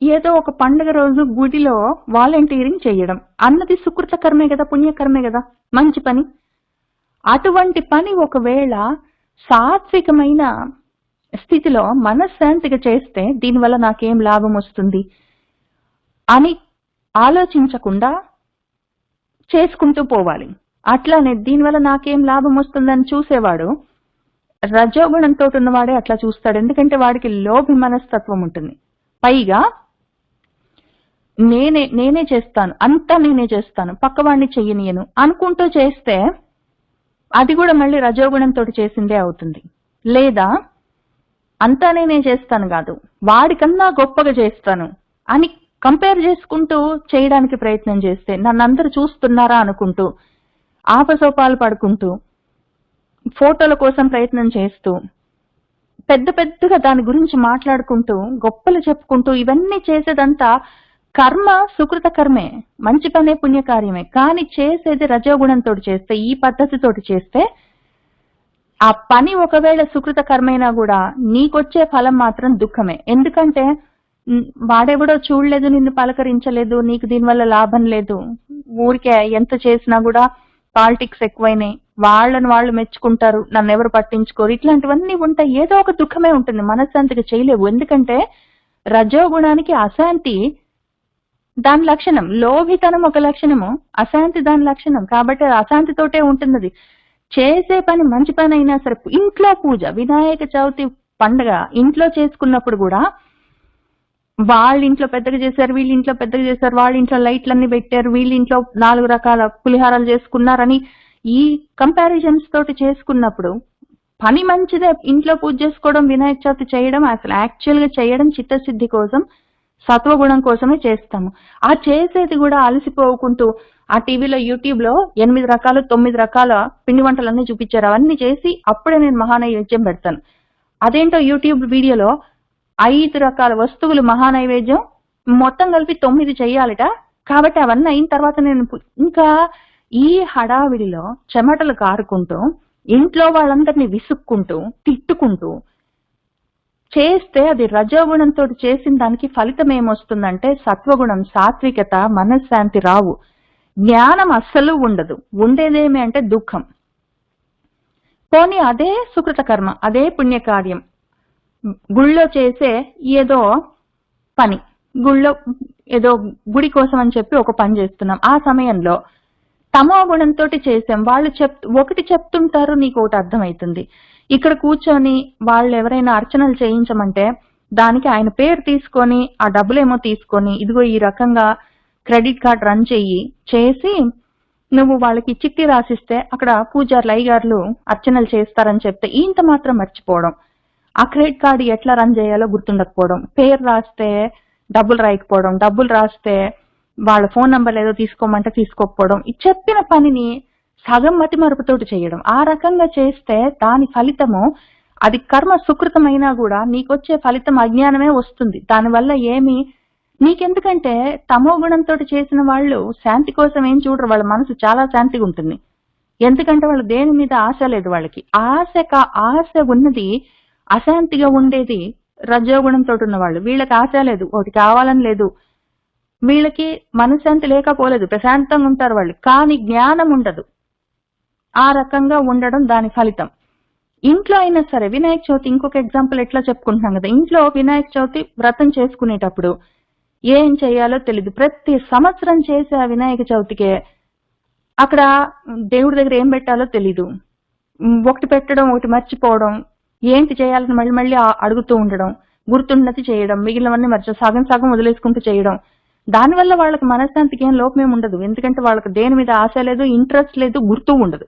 ఏదో ఒక పండుగ రోజు గుడిలో వాలంటీరింగ్ చేయడం అన్నది సుకృత కర్మే కదా, పుణ్యకర్మే కదా, మంచి పని. అటువంటి పని ఒకవేళ సాత్వికమైన స్థితిలో మనశ్శాంతిగా చేస్తే దీనివల్ల నాకేం లాభం వస్తుంది అని ఆలోచించకుండా చేసుకుంటూ పోవాలి. అట్లానే దీనివల్ల నాకేం లాభం వస్తుందని చూసేవాడు రజోగుణంతో ఉన్నవాడే అట్లా చూస్తాడు. ఎందుకంటే వాడికి లోభి మనస్తత్వం ఉంటుంది. పైగా నేనే చేస్తాను, అంతా నేనే చేస్తాను, పక్కవాడిని చెయ్యనియను అనుకుంటూ చేస్తే అది కూడా మళ్ళీ రజోగుణంతో చేసిందే అవుతుంది. లేదా అంతా నేనే చేస్తాను కాదు, వాడికన్నా గొప్పగా చేస్తాను అని కంపేర్ చేసుకుంటూ చేయడానికి ప్రయత్నం చేస్తే, నన్ను అందరూ చూస్తున్నారా అనుకుంటూ, ఆపసోపాలు పడుకుంటూ, ఫోటోల కోసం ప్రయత్నం చేస్తూ, పెద్ద పెద్దగా దాని గురించి మాట్లాడుకుంటూ, గొప్పలు చెప్పుకుంటూ, ఇవన్నీ చేసేదంతా కర్మ సుకృత కర్మే, మంచి పనే, పుణ్యకార్యమే. కానీ చేసేది రజోగుణంతో చేస్తే, ఈ పద్ధతితోటి చేస్తే ఆ పని ఒకవేళ సుకృత కర్మైనా కూడా నీకొచ్చే ఫలం మాత్రం దుఃఖమే. ఎందుకంటే వాడెవడో చూడలేదు, నిన్ను పలకరించలేదు, నీకు దీనివల్ల లాభం లేదు, ఊరికే ఎంత చేసినా కూడా పాలిటిక్స్ ఎక్కువైనాయి, వాళ్ళని వాళ్ళు మెచ్చుకుంటారు, నన్ను ఎవరు పట్టించుకోరు, ఇట్లాంటివన్నీ ఉంటాయి. ఏదో ఒక దుఃఖమే ఉంటుంది, మనశ్శాంతిగా చేయలేవు. ఎందుకంటే రజోగుణానికి అశాంతి దాని లక్షణం, లోభితనం ఒక లక్షణము, అశాంతి దాని లక్షణం. కాబట్టి అశాంతితోటే ఉంటున్నది. చేసే పని మంచి పని అయినా సరే, ఇంట్లో పూజ, వినాయక చవితి పండుగ ఇంట్లో చేసుకున్నప్పుడు కూడా వాళ్ళ ఇంట్లో పెద్దగా చేశారు, వీళ్ళ ఇంట్లో పెద్దగా చేశారు, వాళ్ళ ఇంట్లో లైట్లన్నీ పెట్టారు, వీళ్ళ ఇంట్లో 4 రకాల పులిహారాలు చేసుకున్నారని ఈ కంపారిజన్స్ తోటి చేసుకున్నప్పుడు పని మంచిదే, ఇంట్లో పూజ చేసుకోవడం, వినాయక చవితి చేయడం, అసలు యాక్చువల్ గా చేయడం చిత్తశుద్ధి కోసం, సత్వగుణం కోసమే చేస్తాము. ఆ చేసేది కూడా అలసిపోకుంటూ ఆ టీవీలో, యూట్యూబ్ లో 8 రకాలు 9 రకాల పిండి వంటలన్నీ చూపించారు, అవన్నీ చేసి అప్పుడే నేను మహానైవేద్యం పెడతాను. అదేంటో యూట్యూబ్ వీడియోలో 5 రకాల వస్తువులు మహానైవేద్యం మొత్తం కలిపి 9 చెయ్యాలట, కాబట్టి అవన్నీ అయిన తర్వాత నేను ఇంకా ఈ హడావిడిలో చెమటలు కారుకుంటూ, ఇంట్లో వాళ్ళందరినీ విసుక్కుంటూ, తిట్టుకుంటూ చేస్తే అది రజోగుణంతో చేసిన దానికి ఫలితం ఏమొస్తుందంటే సత్వగుణం, సాత్వికత, మనశ్శాంతి రావు, జ్ఞానం అస్సలు ఉండదు. ఉండేదేమి అంటే దుఃఖం. పోనీ అదే సుకృత కర్మ, అదే పుణ్యకార్యం, గుళ్ళో చేసే ఏదో పని, గుళ్ళో ఏదో గుడి కోసం అని చెప్పి ఒక పని చేస్తున్నాం, ఆ సమయంలో తమో గుణంతో చేసాం. వాళ్ళు ఒకటి చెప్తుంటారు, నీకు ఒకటి అర్థమవుతుంది. ఇక్కడ కూర్చొని వాళ్ళు ఎవరైనా అర్చనలు చేయించమంటే దానికి ఆయన పేరు తీసుకొని ఆ డబ్బులేమో తీసుకొని, ఇదిగో ఈ రకంగా క్రెడిట్ కార్డ్ రన్ చేసి నువ్వు వాళ్ళకి చిట్టి రాసిస్తే అక్కడ పూజారులు అయ్యగారులు అర్చనలు చేస్తారని చెప్తే ఇంత మాత్రం మర్చిపోవడం, ఆ క్రెడిట్ కార్డు ఎట్లా రన్ చేయాలో గుర్తుండకపోవడం, పేరు రాస్తే డబ్బులు రాయకపోవడం, డబ్బులు రాస్తే వాళ్ళ ఫోన్ నంబర్ ఏదో తీసుకోమంటే తీసుకోకపోవడం, ఈ చెప్పిన పనిని సగం మతి మరుపుతోటి చేయడం. ఆ రకంగా చేస్తే దాని ఫలితము అది కర్మ సుకృతమైనా కూడా నీకొచ్చే ఫలితం అజ్ఞానమే వస్తుంది. దానివల్ల ఏమి నీకెందుకంటే తమో గుణంతో చేసిన వాళ్ళు శాంతి కోసం ఏం చూడరు, వాళ్ళ మనసు చాలా శాంతిగా ఉంటుంది. ఎందుకంటే వాళ్ళు దేని మీద ఆశ లేదు వాళ్ళకి. ఆశ ఉన్నది అశాంతిగా ఉండేది రజోగుణంతో ఉన్న వాళ్ళు. వీళ్ళకి ఆశ లేదు, ఒకటి కావాలని లేదు, వీళ్ళకి మనశ్శాంతి లేకపోలేదు, ప్రశాంతంగా ఉంటారు వాళ్ళు, కానీ జ్ఞానం ఉండదు. ఆ రకంగా ఉండడం దాని ఫలితం. ఇంట్లో అయినా సరే వినాయక చవితి ఇంకొక ఎగ్జాంపుల్ ఎట్లా చెప్పుకుంటున్నాం కదా, ఇంట్లో వినాయక చవితి వ్రతం చేసుకునేటప్పుడు ఏం చేయాలో తెలీదు. ప్రతి సంవత్సరం చేసే ఆ వినాయక చవితికే అక్కడ దేవుడి దగ్గర ఏం పెట్టాలో తెలీదు. ఒకటి పెట్టడం, ఒకటి మర్చిపోవడం, ఏంటి చేయాలని మళ్ళీ మళ్ళీ అడుగుతూ ఉండడం, గుర్తున్నది చేయడం, మిగిలినవన్నీ సగం సగం వదిలేసుకుంటూ చేయడం. దానివల్ల వాళ్ళకి మనశ్శాంతికి ఏం లోపమేం ఉండదు. ఎందుకంటే వాళ్ళకి దేని మీద ఆశ లేదు, ఇంట్రెస్ట్ లేదు, గుర్తు ఉండదు.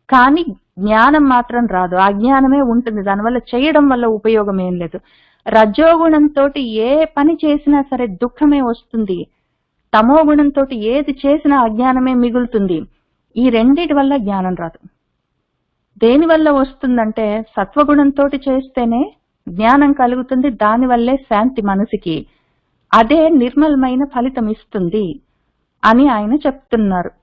కానీ జ్ఞానం మాత్రం రాదు, అజ్ఞానమే ఉంటుంది. దానివల్ల చేయడం వల్ల ఉపయోగం ఏం లేదు. రజోగుణంతో ఏ పని చేసినా సరే దుఃఖమే వస్తుంది, తమో గుణంతో ఏది చేసినా అజ్ఞానమే మిగులుతుంది. ఈ రెండిటి వల్ల జ్ఞానం రాదు. దేని వల్ల వస్తుందంటే సత్వగుణంతో చేస్తేనే జ్ఞానం కలుగుతుంది, దానివల్లే శాంతి మనసుకి, అదే నిర్మలమైన ఫలితం ఇస్తుంది అని ఆయన చెప్తున్నారు.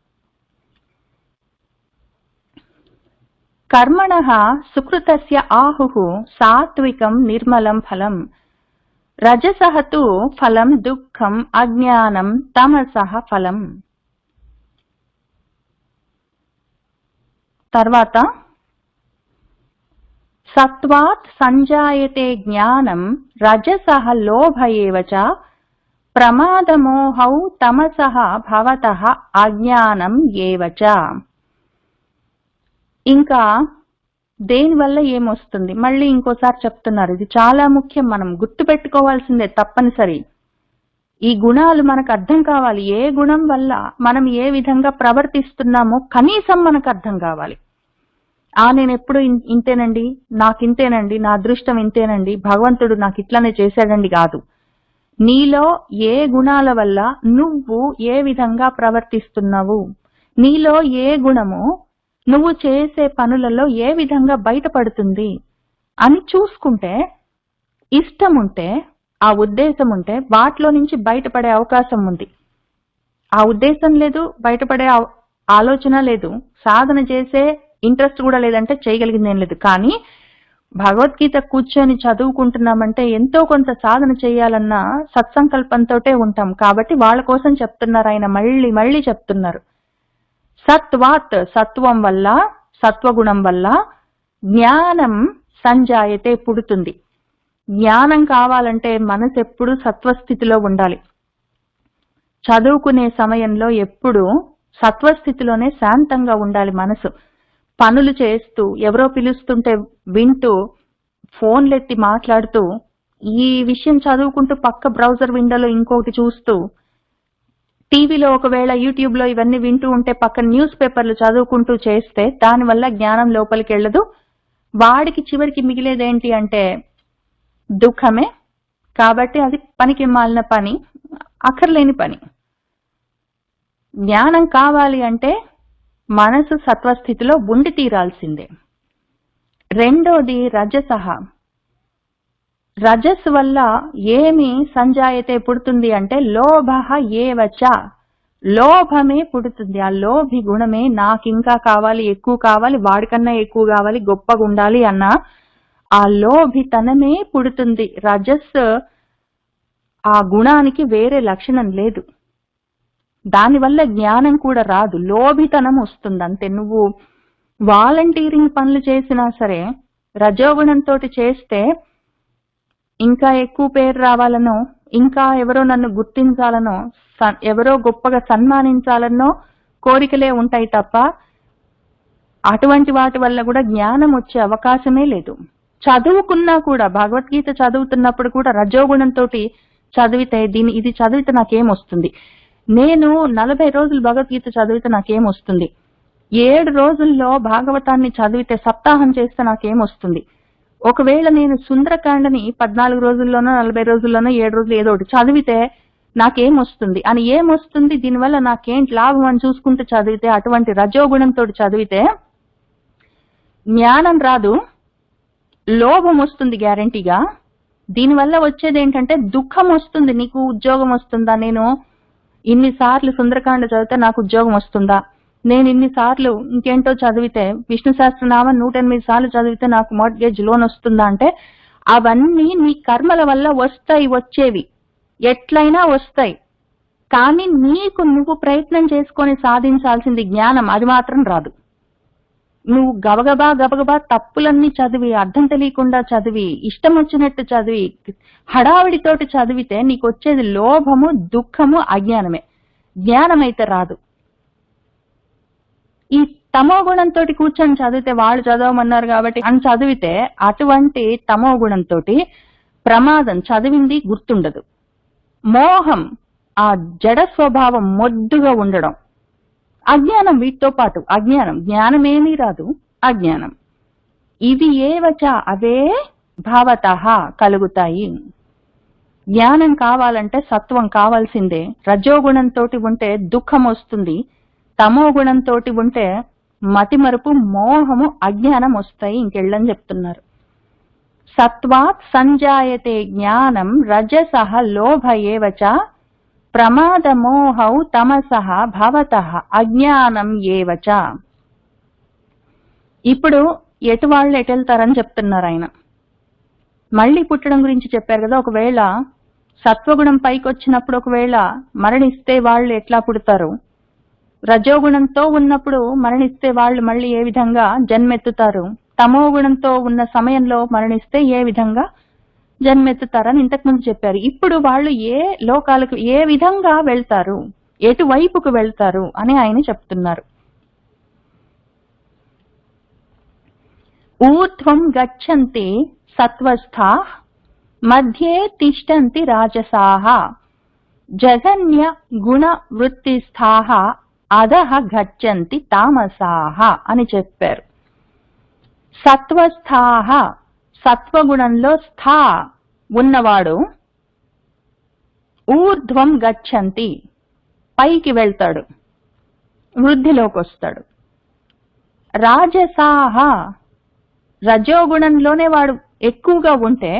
కర్మణః సుకృతస్య ఆహుః సాత్వికం నిర్మలం ఫలం, రజసః తు ఫలం దుఃఖం అజ్ఞానం తమసః ఫలం. తర్వాత సత్వాత్ సంజాయతే జ్ఞానం రజసః లోభ ఏవ చ, ప్రమాదమోహౌ తమసః భవతః అజ్ఞానం ఏవ చ. ఇంకా దేనివల్ల ఏమొస్తుంది మళ్ళీ ఇంకోసారి చెప్తున్నారు. ఇది చాలా ముఖ్యం, మనం గుర్తు పెట్టుకోవాల్సిందే తప్పనిసరి. ఈ గుణాలు మనకు అర్థం కావాలి. ఏ గుణం వల్ల మనం ఏ విధంగా ప్రవర్తిస్తున్నామో కనీసం మనకు అర్థం కావాలి. నేను ఎప్పుడు ఇంతేనండి, నాకింతేనండి, నా అదృష్టం ఇంతేనండి, భగవంతుడు నాకు ఇట్లానే చేశాడండి కాదు. నీలో ఏ గుణాల వల్ల నువ్వు ఏ విధంగా ప్రవర్తిస్తున్నావు, నీలో ఏ గుణము నువ్వు చేసే పనులలో ఏ విధంగా బయటపడుతుంది అని చూసుకుంటే, ఇష్టం ఉంటే, ఆ ఉద్దేశం ఉంటే వాటిలో నుంచి బయటపడే అవకాశం ఉంది. ఆ ఉద్దేశం లేదు, బయటపడే ఆలోచన లేదు, సాధన చేసే ఇంట్రెస్ట్ కూడా లేదంటే చేయగలిగింది ఏం లేదు. కానీ భగవద్గీత కూర్చొని చదువుకుంటున్నామంటే ఎంతో కొంత సాధన చేయాలన్న సత్సంకల్పంతోటే ఉంటాం. కాబట్టి వాళ్ళ కోసం చెప్తున్నారు ఆయన, మళ్ళీ మళ్ళీ చెప్తున్నారు. సత్వాత్ సత్వం వల్ల, సత్వగుణం వల్ల జ్ఞానం సంజాయతే పుడుతుంది. జ్ఞానం కావాలంటే మనసు ఎప్పుడు సత్వస్థితిలో ఉండాలి. చదువుకునే సమయంలో ఎప్పుడు సత్వస్థితిలోనే శాంతంగా ఉండాలి మనసు. పనులు చేస్తూ, ఎవరో పిలుస్తుంటే వింటూ, ఫోన్లెత్తి మాట్లాడుతూ, ఈ విషయం చదువుకుంటూ పక్క బ్రౌజర్ విండోలో ఇంకొకటి చూస్తూ, టీవీలో ఒకవేళ యూట్యూబ్ లో ఇవన్నీ వింటూ ఉంటే పక్కన న్యూస్ పేపర్లు చదువుకుంటూ చేస్తే దానివల్ల జ్ఞానం లోపలికి వెళ్ళదు. వాడికి చివరికి మిగిలేదేంటి అంటే దుఃఖమే. కాబట్టి అది పనికి మాలిన పని, అక్కర్లేని పని. జ్ఞానం కావాలి అంటే మనసు సత్వస్థితిలో ఉండి తీరాల్సిందే. రెండోది రజసః. రజస్ వల్ల ఏమి సంజాయతే పుడుతుంది అంటే లోభః ఏవ చ, లోభమే పుడుతుంది. ఆ లోభి గుణమే నాకింకా కావాలి, ఎక్కువ కావాలి, వాడికన్నా ఎక్కువ కావాలి, గొప్పగా ఉండాలి అన్న ఆ లోభితనమే పుడుతుంది. రజస్ ఆ గుణానికి వేరే లక్షణం లేదు. దానివల్ల జ్ఞానం కూడా రాదు, లోభితనం వస్తుంది అంతే. నువ్వు వాలంటీరింగ్ పనులు చేసినా సరే రజోగుణంతో చేస్తే ఇంకా ఎక్కువ పేరు రావాలనో, ఇంకా ఎవరో నన్ను గుర్తించాలనో, ఎవరో గొప్పగా సన్మానించాలనో కోరికలే ఉంటాయి తప్ప అటువంటి వాటి వల్ల కూడా జ్ఞానం వచ్చే అవకాశమే లేదు. చదువుకున్నా కూడా, భగవద్గీత చదువుతున్నప్పుడు కూడా రజోగుణంతో చదివితే ఇది చదివితే నాకేమొస్తుంది, నేను 40 రోజులు భగవద్గీత చదివితే నాకేమొస్తుంది? 7 రోజుల్లో భాగవతాన్ని చదివితే, సప్తాహం చేస్తే నాకేమొస్తుంది? ఒకవేళ నేను సుందరకాండని 14 రోజుల్లోనో 40 రోజుల్లోనో 7 రోజులు ఏదో ఒకటి చదివితే నాకేమొస్తుంది అని, ఏమొస్తుంది దీనివల్ల నాకేంటి లాభం అని చూసుకుంటూ చదివితే, అటువంటి రజోగుణంతో చదివితే జ్ఞానం రాదు, లోభం వస్తుంది గ్యారంటీగా. దీనివల్ల వచ్చేది ఏంటంటే దుఃఖం వస్తుంది. నీకు ఉద్యోగం వస్తుందా? నేను ఇన్నిసార్లు సుందరకాండ చదివితే నాకు ఉద్యోగం వస్తుందా? నేను ఇన్నిసార్లు ఇంకేంటో చదివితే, విష్ణు సహస్రనామం 108 సార్లు చదివితే నాకు మార్ట్గేజ్ లోన్ వస్తుందా? అంటే అవన్నీ నీ కర్మల వల్ల వస్తాయి, వచ్చేవి ఎట్లయినా వస్తాయి. కానీ నీకు నువ్వు ప్రయత్నం చేసుకొని సాధించాల్సింది జ్ఞానం, అది మాత్రం రాదు. నువ్వు గబగబా తప్పులన్నీ చదివి, అర్థం తెలియకుండా చదివి, ఇష్టం వచ్చినట్టు చదివి, హడావిడితోటి చదివితే నీకు వచ్చేది లోభము, దుఃఖము, అజ్ఞానమే. జ్ఞానమైతే రాదు. ఈ తమో గుణంతో కూర్చొని చదివితే, వాళ్ళు చదవమన్నారు కాబట్టి అని చదివితే, అటువంటి తమో గుణంతో ప్రమాదం, చదివింది గుర్తుండదు. మోహం, ఆ జడ స్వభావం, మొద్దుగా ఉండడం, అజ్ఞానం, వీటితో పాటు అజ్ఞానం, జ్ఞానమేమీ రాదు, అజ్ఞానం. ఇవి ఏవచ, అవే భావతః కలుగుతాయి. జ్ఞానం కావాలంటే సత్వం కావాల్సిందే. రజోగుణంతో ఉంటే దుఃఖం వస్తుంది, తమో గుణంతో ఉంటే మతిమరుపు, మోహము, అజ్ఞానం వస్తాయి. ఇంకెళ్ళని చెప్తున్నారు. సత్వాత్ సంజాయతే జ్ఞానం రజసః లోభ ఏవచ ప్రమాదమోహౌ తమసః భవతః అజ్ఞానం ఏవచ. ఇప్పుడు ఎటు వాళ్ళు ఎటెళ్తారని చెప్తున్నారు ఆయన. మళ్ళీ పుట్టడం గురించి చెప్పారు కదా. ఒకవేళ సత్వగుణం పైకి వచ్చినప్పుడు ఒకవేళ మరణిస్తే వాళ్ళు ఎట్లా పుడతారు, రజోగుణంతో ఉన్నప్పుడు మరణిస్తే వాళ్ళు మళ్ళీ ఏ విధంగా జన్మెత్తుతారు, తమో గుణంతో ఉన్న సమయంలో మరణిస్తే ఏ విధంగా జన్మెత్తుతారని ఇంతకుముందు చెప్పారు. ఇప్పుడు వాళ్ళు ఏ లోకాలకు ఏ విధంగా వెళ్తారు, ఎటువైపుకు వెళ్తారు అని ఆయన చెప్తున్నారు. ఊర్ధ్వం గచ్చంతి సత్వస్థాః మధ్యే తిష్టంతి రాజసాః జగన్య గుణ వృత్తిస్థాః అధః గచ్చంతి తామసాః అని చెప్పారు. సత్వస్థాః, సత్వగుణంలో స్థా ఉన్నవాడు, ఊర్ధ్వం గచ్చంతి పైకి వెళ్తాడు, వృద్ధిలోకి వస్తాడు. రాజసాః, రజోగుణంలోనే వాడు ఎక్కువగా ఉంటే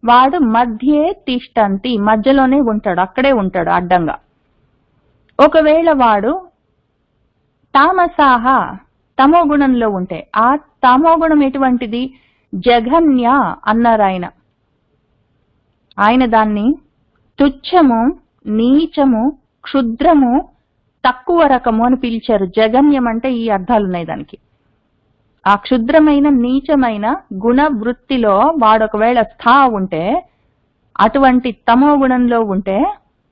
వాడు మధ్యే తిష్టంతి, మధ్యలోనే ఉంటాడు, అక్కడే ఉంటాడు అడ్డంగా. ఒకవేళ వాడు తామసాహ, తమో గుణంలో ఉంటే, ఆ తమో గుణం ఎటువంటిది? జఘన్య అన్నారు ఆయన. ఆయన దాన్ని తుచ్చము, నీచము, క్షుద్రము, తక్కువ రకము అని పిలిచారు. జఘన్యం అంటే ఈ అర్థాలున్నాయి దానికి. ఆ క్షుద్రమైన, నీచమైన గుణ వృత్తిలో వాడు ఒకవేళ స్థా ఉంటే, అటువంటి తమో గుణంలో ఉంటే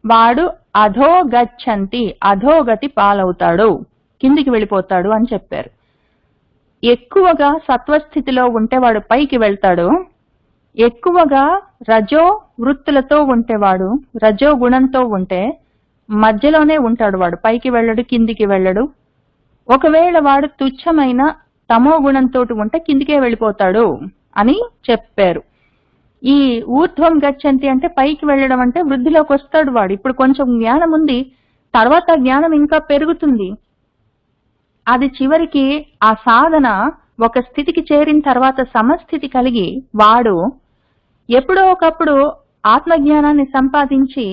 వాడు అధోగచ్చంతి, అధోగతి పాలవుతాడు, కిందికి వెళ్ళిపోతాడు అని చెప్పారు. ఎక్కువగా సత్వస్థితిలో ఉంటే వాడు పైకి వెళ్తాడు, ఎక్కువగా రజో వృత్తులతో ఉంటే, వాడు రజో గుణంతో ఉంటే మధ్యలోనే ఉంటాడు, వాడు పైకి వెళ్ళడు, కిందికి వెళ్ళడు. ఒకవేళ వాడు తుచ్చమైన తమో గుణంతో ఉంటే కిందికే వెళ్ళిపోతాడు అని చెప్పారు. ఈ ఊర్ధ్వం గచ్చంతి అంటే పైకి వెళ్ళడం అంటే వృద్ధిలోకి వస్తాడు వాడు. ఇప్పుడు కొంచెం జ్ఞానం ఉంది, తర్వాత జ్ఞానం ఇంకా పెరుగుతుంది. అది చివరికి ఆ సాధన ఒక స్థితికి చేరిన తర్వాత సమస్థితి కలిగి వాడు ఎప్పుడో ఒకప్పుడు ఆత్మజ్ఞానాన్ని సంపాదించి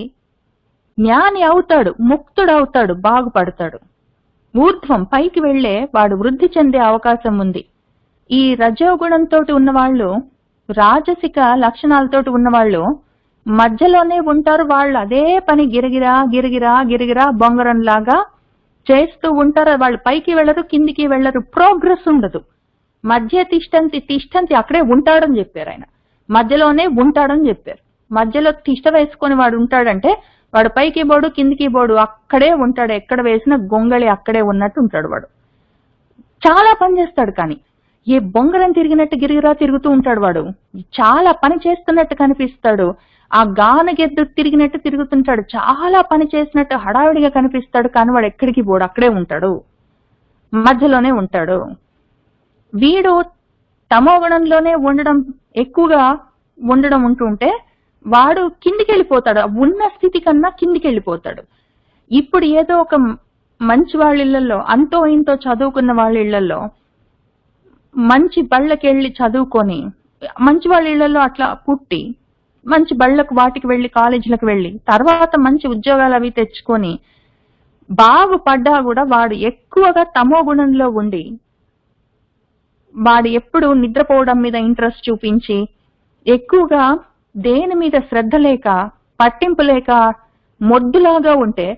జ్ఞాని అవుతాడు, ముక్తుడవుతాడు, బాగుపడతాడు. ఊర్ధ్వం పైకి వెళ్లే వాడు వృద్ధి చెందే అవకాశం ఉంది. ఈ రజోగుణంతో ఉన్నవాళ్ళు, రాజసిక లక్షణాలతోటి ఉన్నవాళ్ళు మధ్యలోనే ఉంటారు. వాళ్ళు అదే పని గిరగిరా గిరగిరా గిరగిరా బొంగరంలాగా చేస్తూ ఉంటారు. వాళ్ళు పైకి వెళ్ళరు, కిందికి వెళ్ళరు, ప్రోగ్రెస్ ఉండదు. మధ్య తిష్టంతి అక్కడే ఉంటాడని చెప్పారు ఆయన. మధ్యలోనే ఉంటాడని చెప్పారు. మధ్యలో తిష్ట వేసుకొని వాడు ఉంటాడంటే వాడు పైకి పోడు, కిందికి పోడు, అక్కడే ఉంటాడు. ఎక్కడ వేసిన గొంగళి అక్కడే ఉన్నట్టు ఉంటాడు. వాడు చాలా పని చేస్తాడు, కానీ ఏ బొంగరం తిరిగినట్టు గిరిగిరా తిరుగుతూ ఉంటాడు. వాడు చాలా పని చేస్తున్నట్టు కనిపిస్తాడు. ఆ గానగెద్దు తిరిగినట్టు తిరుగుతుంటాడు, చాలా పని చేసినట్టు హడావిడిగా కనిపిస్తాడు, కానీ వాడు ఎక్కడికి పోడు, అక్కడే ఉంటాడు, మధ్యలోనే ఉంటాడు. వీడు తమోగుణంలోనే ఉండడం ఎక్కువగా ఉండడం ఉంటుంటే వాడు కిందికి వెళ్ళిపోతాడు, ఉన్న స్థితి కన్నా కిందికి వెళ్ళిపోతాడు. ఇప్పుడు ఏదో ఒక మంచి వాళ్ళ ఇళ్లలో, అంతో ఇంతో చదువుకున్న వాళ్ళ ఇళ్లలో మంచి బళ్ళకెళ్ళి చదువుకొని, మంచి వాళ్ళ ఇళ్లలో అట్లా పుట్టి మంచి బళ్ళకు వాటికి వెళ్లి కాలేజీలకు వెళ్లి తర్వాత మంచి ఉద్యోగాలు అవి తెచ్చుకొని బాగుపడ్డా కూడా వాడు ఎక్కువగా తమో గుణంలో ఉండి వాడు ఎప్పుడు నిద్రపోవడం మీద ఇంట్రెస్ట్ చూపించి ఎక్కువగా దేని మీద శ్రద్ధ లేక పట్టింపు లేక మొద్దులాగా ఉంటే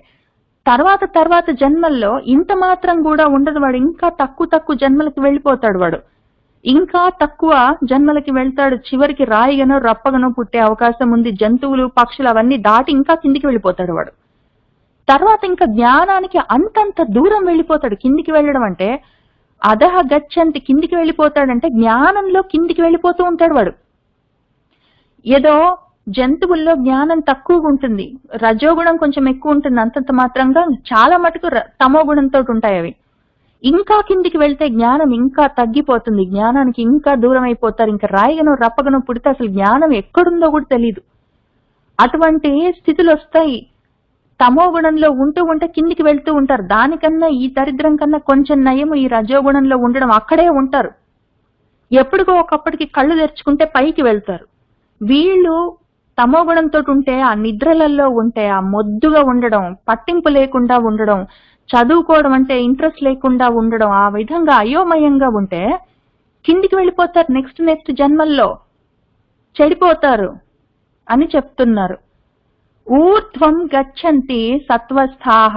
తర్వాత జన్మల్లో ఇంత మాత్రం కూడా ఉండదు, వాడు ఇంకా తక్కువ జన్మలకి వెళ్ళిపోతాడు, వాడు ఇంకా తక్కువ జన్మలకి వెళ్తాడు. చివరికి రాయిగనో రప్పగనో పుట్టే అవకాశం ఉంది. జంతువులు పక్షులు అవన్నీ దాటి ఇంకా కిందికి వెళ్ళిపోతాడు వాడు. తర్వాత ఇంకా జ్ఞానానికి అంతంత దూరం వెళ్ళిపోతాడు. కిందికి వెళ్ళడం అంటే అధహ గచ్చంతి, కిందికి వెళ్ళిపోతాడంటే జ్ఞానంలో కిందికి వెళ్ళిపోతూ ఉంటాడు వాడు. ఏదో జంతువుల్లో జ్ఞానం తక్కువగా ఉంటుంది, రజోగుణం కొంచెం ఎక్కువ ఉంటుంది, అంతంత మాత్రంగా చాలా మటుకు తమో గుణంతో ఉంటాయి అవి. ఇంకా కిందికి వెళ్తే జ్ఞానం ఇంకా తగ్గిపోతుంది, జ్ఞానానికి ఇంకా దూరం అయిపోతారు. ఇంకా రాయిగనో రప్పగనో పుడితే అసలు జ్ఞానం ఎక్కడుందో కూడా తెలియదు. అటువంటి స్థితులు వస్తాయి. తమో గుణంలో ఉంటే కిందికి వెళ్తూ ఉంటారు. దానికన్నా ఈ దరిద్రం కన్నా కొంచెం నయము ఈ రజోగుణంలో ఉండడం, అక్కడే ఉంటారు. ఎప్పుడుకో ఒకప్పటికి కళ్ళు తెరుచుకుంటే పైకి వెళ్తారు. వీళ్ళు తమో గుణంతో ఉంటే ఆ నిద్రలలో ఉంటే ఆ మొద్దుగా ఉండడం, పట్టింపు లేకుండా ఉండడం, చదువుకోవడం అంటే ఇంట్రెస్ట్ లేకుండా ఉండడం, ఆ విధంగా అయోమయంగా ఉంటే కిందికి వెళ్ళిపోతారు. నెక్స్ట్ జన్మల్లో చెడిపోతారు అని చెప్తున్నారు. ఊర్ధ్వం గచ్చంతి సత్వస్థాః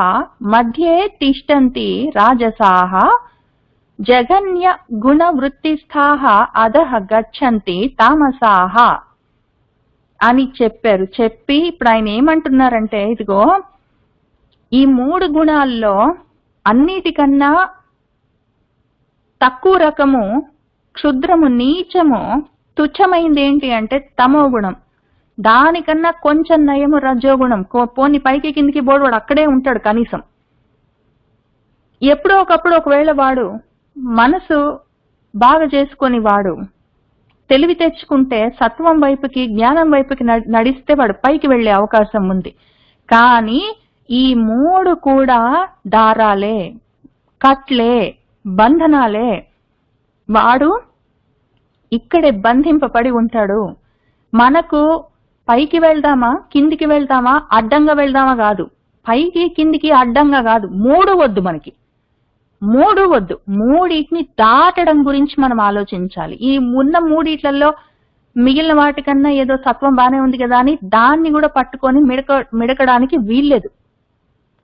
మధ్యే తిష్టంతి రాజసాః జగన్య గుణ వృత్తిస్థాః అధః గచ్చంతి తామసాః అని చెప్పారు. చెప్పి ఇప్పుడు ఆయన ఏమంటున్నారంటే, ఇదిగో ఈ 3 గుణాల్లో అన్నిటికన్నా తక్కువ రకము, క్షుద్రము, నీచము, తుచ్చమైంది ఏంటి అంటే తమో గుణం. దానికన్నా కొంచెం నయము రజోగుణం. పోని పైకి కిందికి బోర్డు అక్కడే ఉంటాడు. కనీసం ఎప్పుడో ఒకప్పుడు ఒకవేళ వాడు మనసు బాగా చేసుకొని వాడు తెలివి తెచ్చుకుంటే సత్వం వైపుకి జ్ఞానం వైపుకి నడిస్తే వాడు పైకి వెళ్లే అవకాశం ఉంది. కానీ ఈ 3 కూడా దారాలే, కట్లే, బంధనాలే. వాడు ఇక్కడే బంధింపబడి ఉంటాడు. మనకు పైకి వెళ్దామా కిందికి వెళ్దామా అడ్డంగా వెళ్దామా కాదు, పైకి కిందికి అడ్డంగా కాదు, 3 వద్దు మనకి, 3 వద్దు. 3టిని దాటడం గురించి మనం ఆలోచించాలి. ఈ ఉన్న 3టిలలో మిగిలిన వాటికన్నా ఏదో సత్వం బానే ఉంది కదా అని దాన్ని కూడా పట్టుకొని మిడకడానికి వీల్లేదు.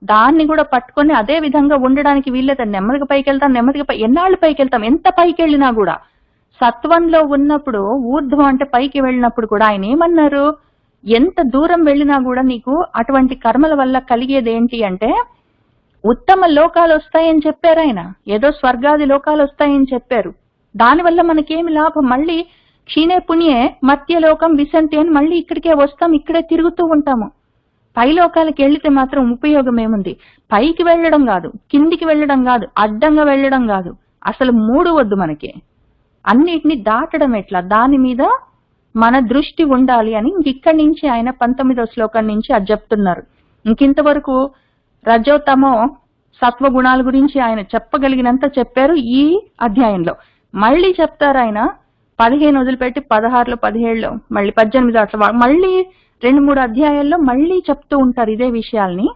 దాన్ని కూడా పట్టుకొని అదే విధంగా ఉండడానికి వీల్లేదు. నెమ్మదిగా పైకి వెళ్తాం, నెమ్మదిగా ఎన్నాళ్ళు పైకి వెళ్తాం, ఎంత పైకి వెళ్ళినా కూడా సత్వంలో ఉన్నప్పుడు, ఊర్ధ్వం అంటే పైకి వెళ్ళినప్పుడు కూడా ఆయన ఏమన్నారు, ఎంత దూరం వెళ్ళినా కూడా నీకు అటువంటి కర్మల వల్ల కలిగేది ఏంటి అంటే ఉత్తమ లోకాలు వస్తాయని చెప్పారు ఆయన. ఏదో స్వర్గాది లోకాలు వస్తాయని చెప్పారు. దానివల్ల మనకేమి లాభం? మళ్ళీ క్షీణే పుణ్యే మత్యలోకం విశంతి అని మళ్ళీ ఇక్కడికే వస్తాం, ఇక్కడే తిరుగుతూ ఉంటాము. పై లోకాలకు వెళ్లితే మాత్రం ఉపయోగం ఏముంది? పైకి వెళ్ళడం కాదు, కిందికి వెళ్ళడం కాదు, అడ్డంగా వెళ్ళడం కాదు, అసలు 3 వద్దు మనకి. అన్నిటిని దాటడం ఎట్లా, దాని మీద మన దృష్టి ఉండాలి అని ఇక్కడి నుంచి ఆయన 19వ శ్లోకం నుంచి అది చెప్తున్నారు. ఇంకింతవరకు రజోతమో సత్వ గుణాల గురించి ఆయన చెప్పగలిగినంత చెప్పారు ఈ అధ్యాయంలో. మళ్ళీ చెప్తారు ఆయన 15 వదిలిపెట్టి 16లో 17లో మళ్ళీ 18 అట్లా మళ్ళీ 2-3 అధ్యాయాల్లో మళ్ళీ చెప్తూ ఉంటారు ఇదే విషయాల్ని.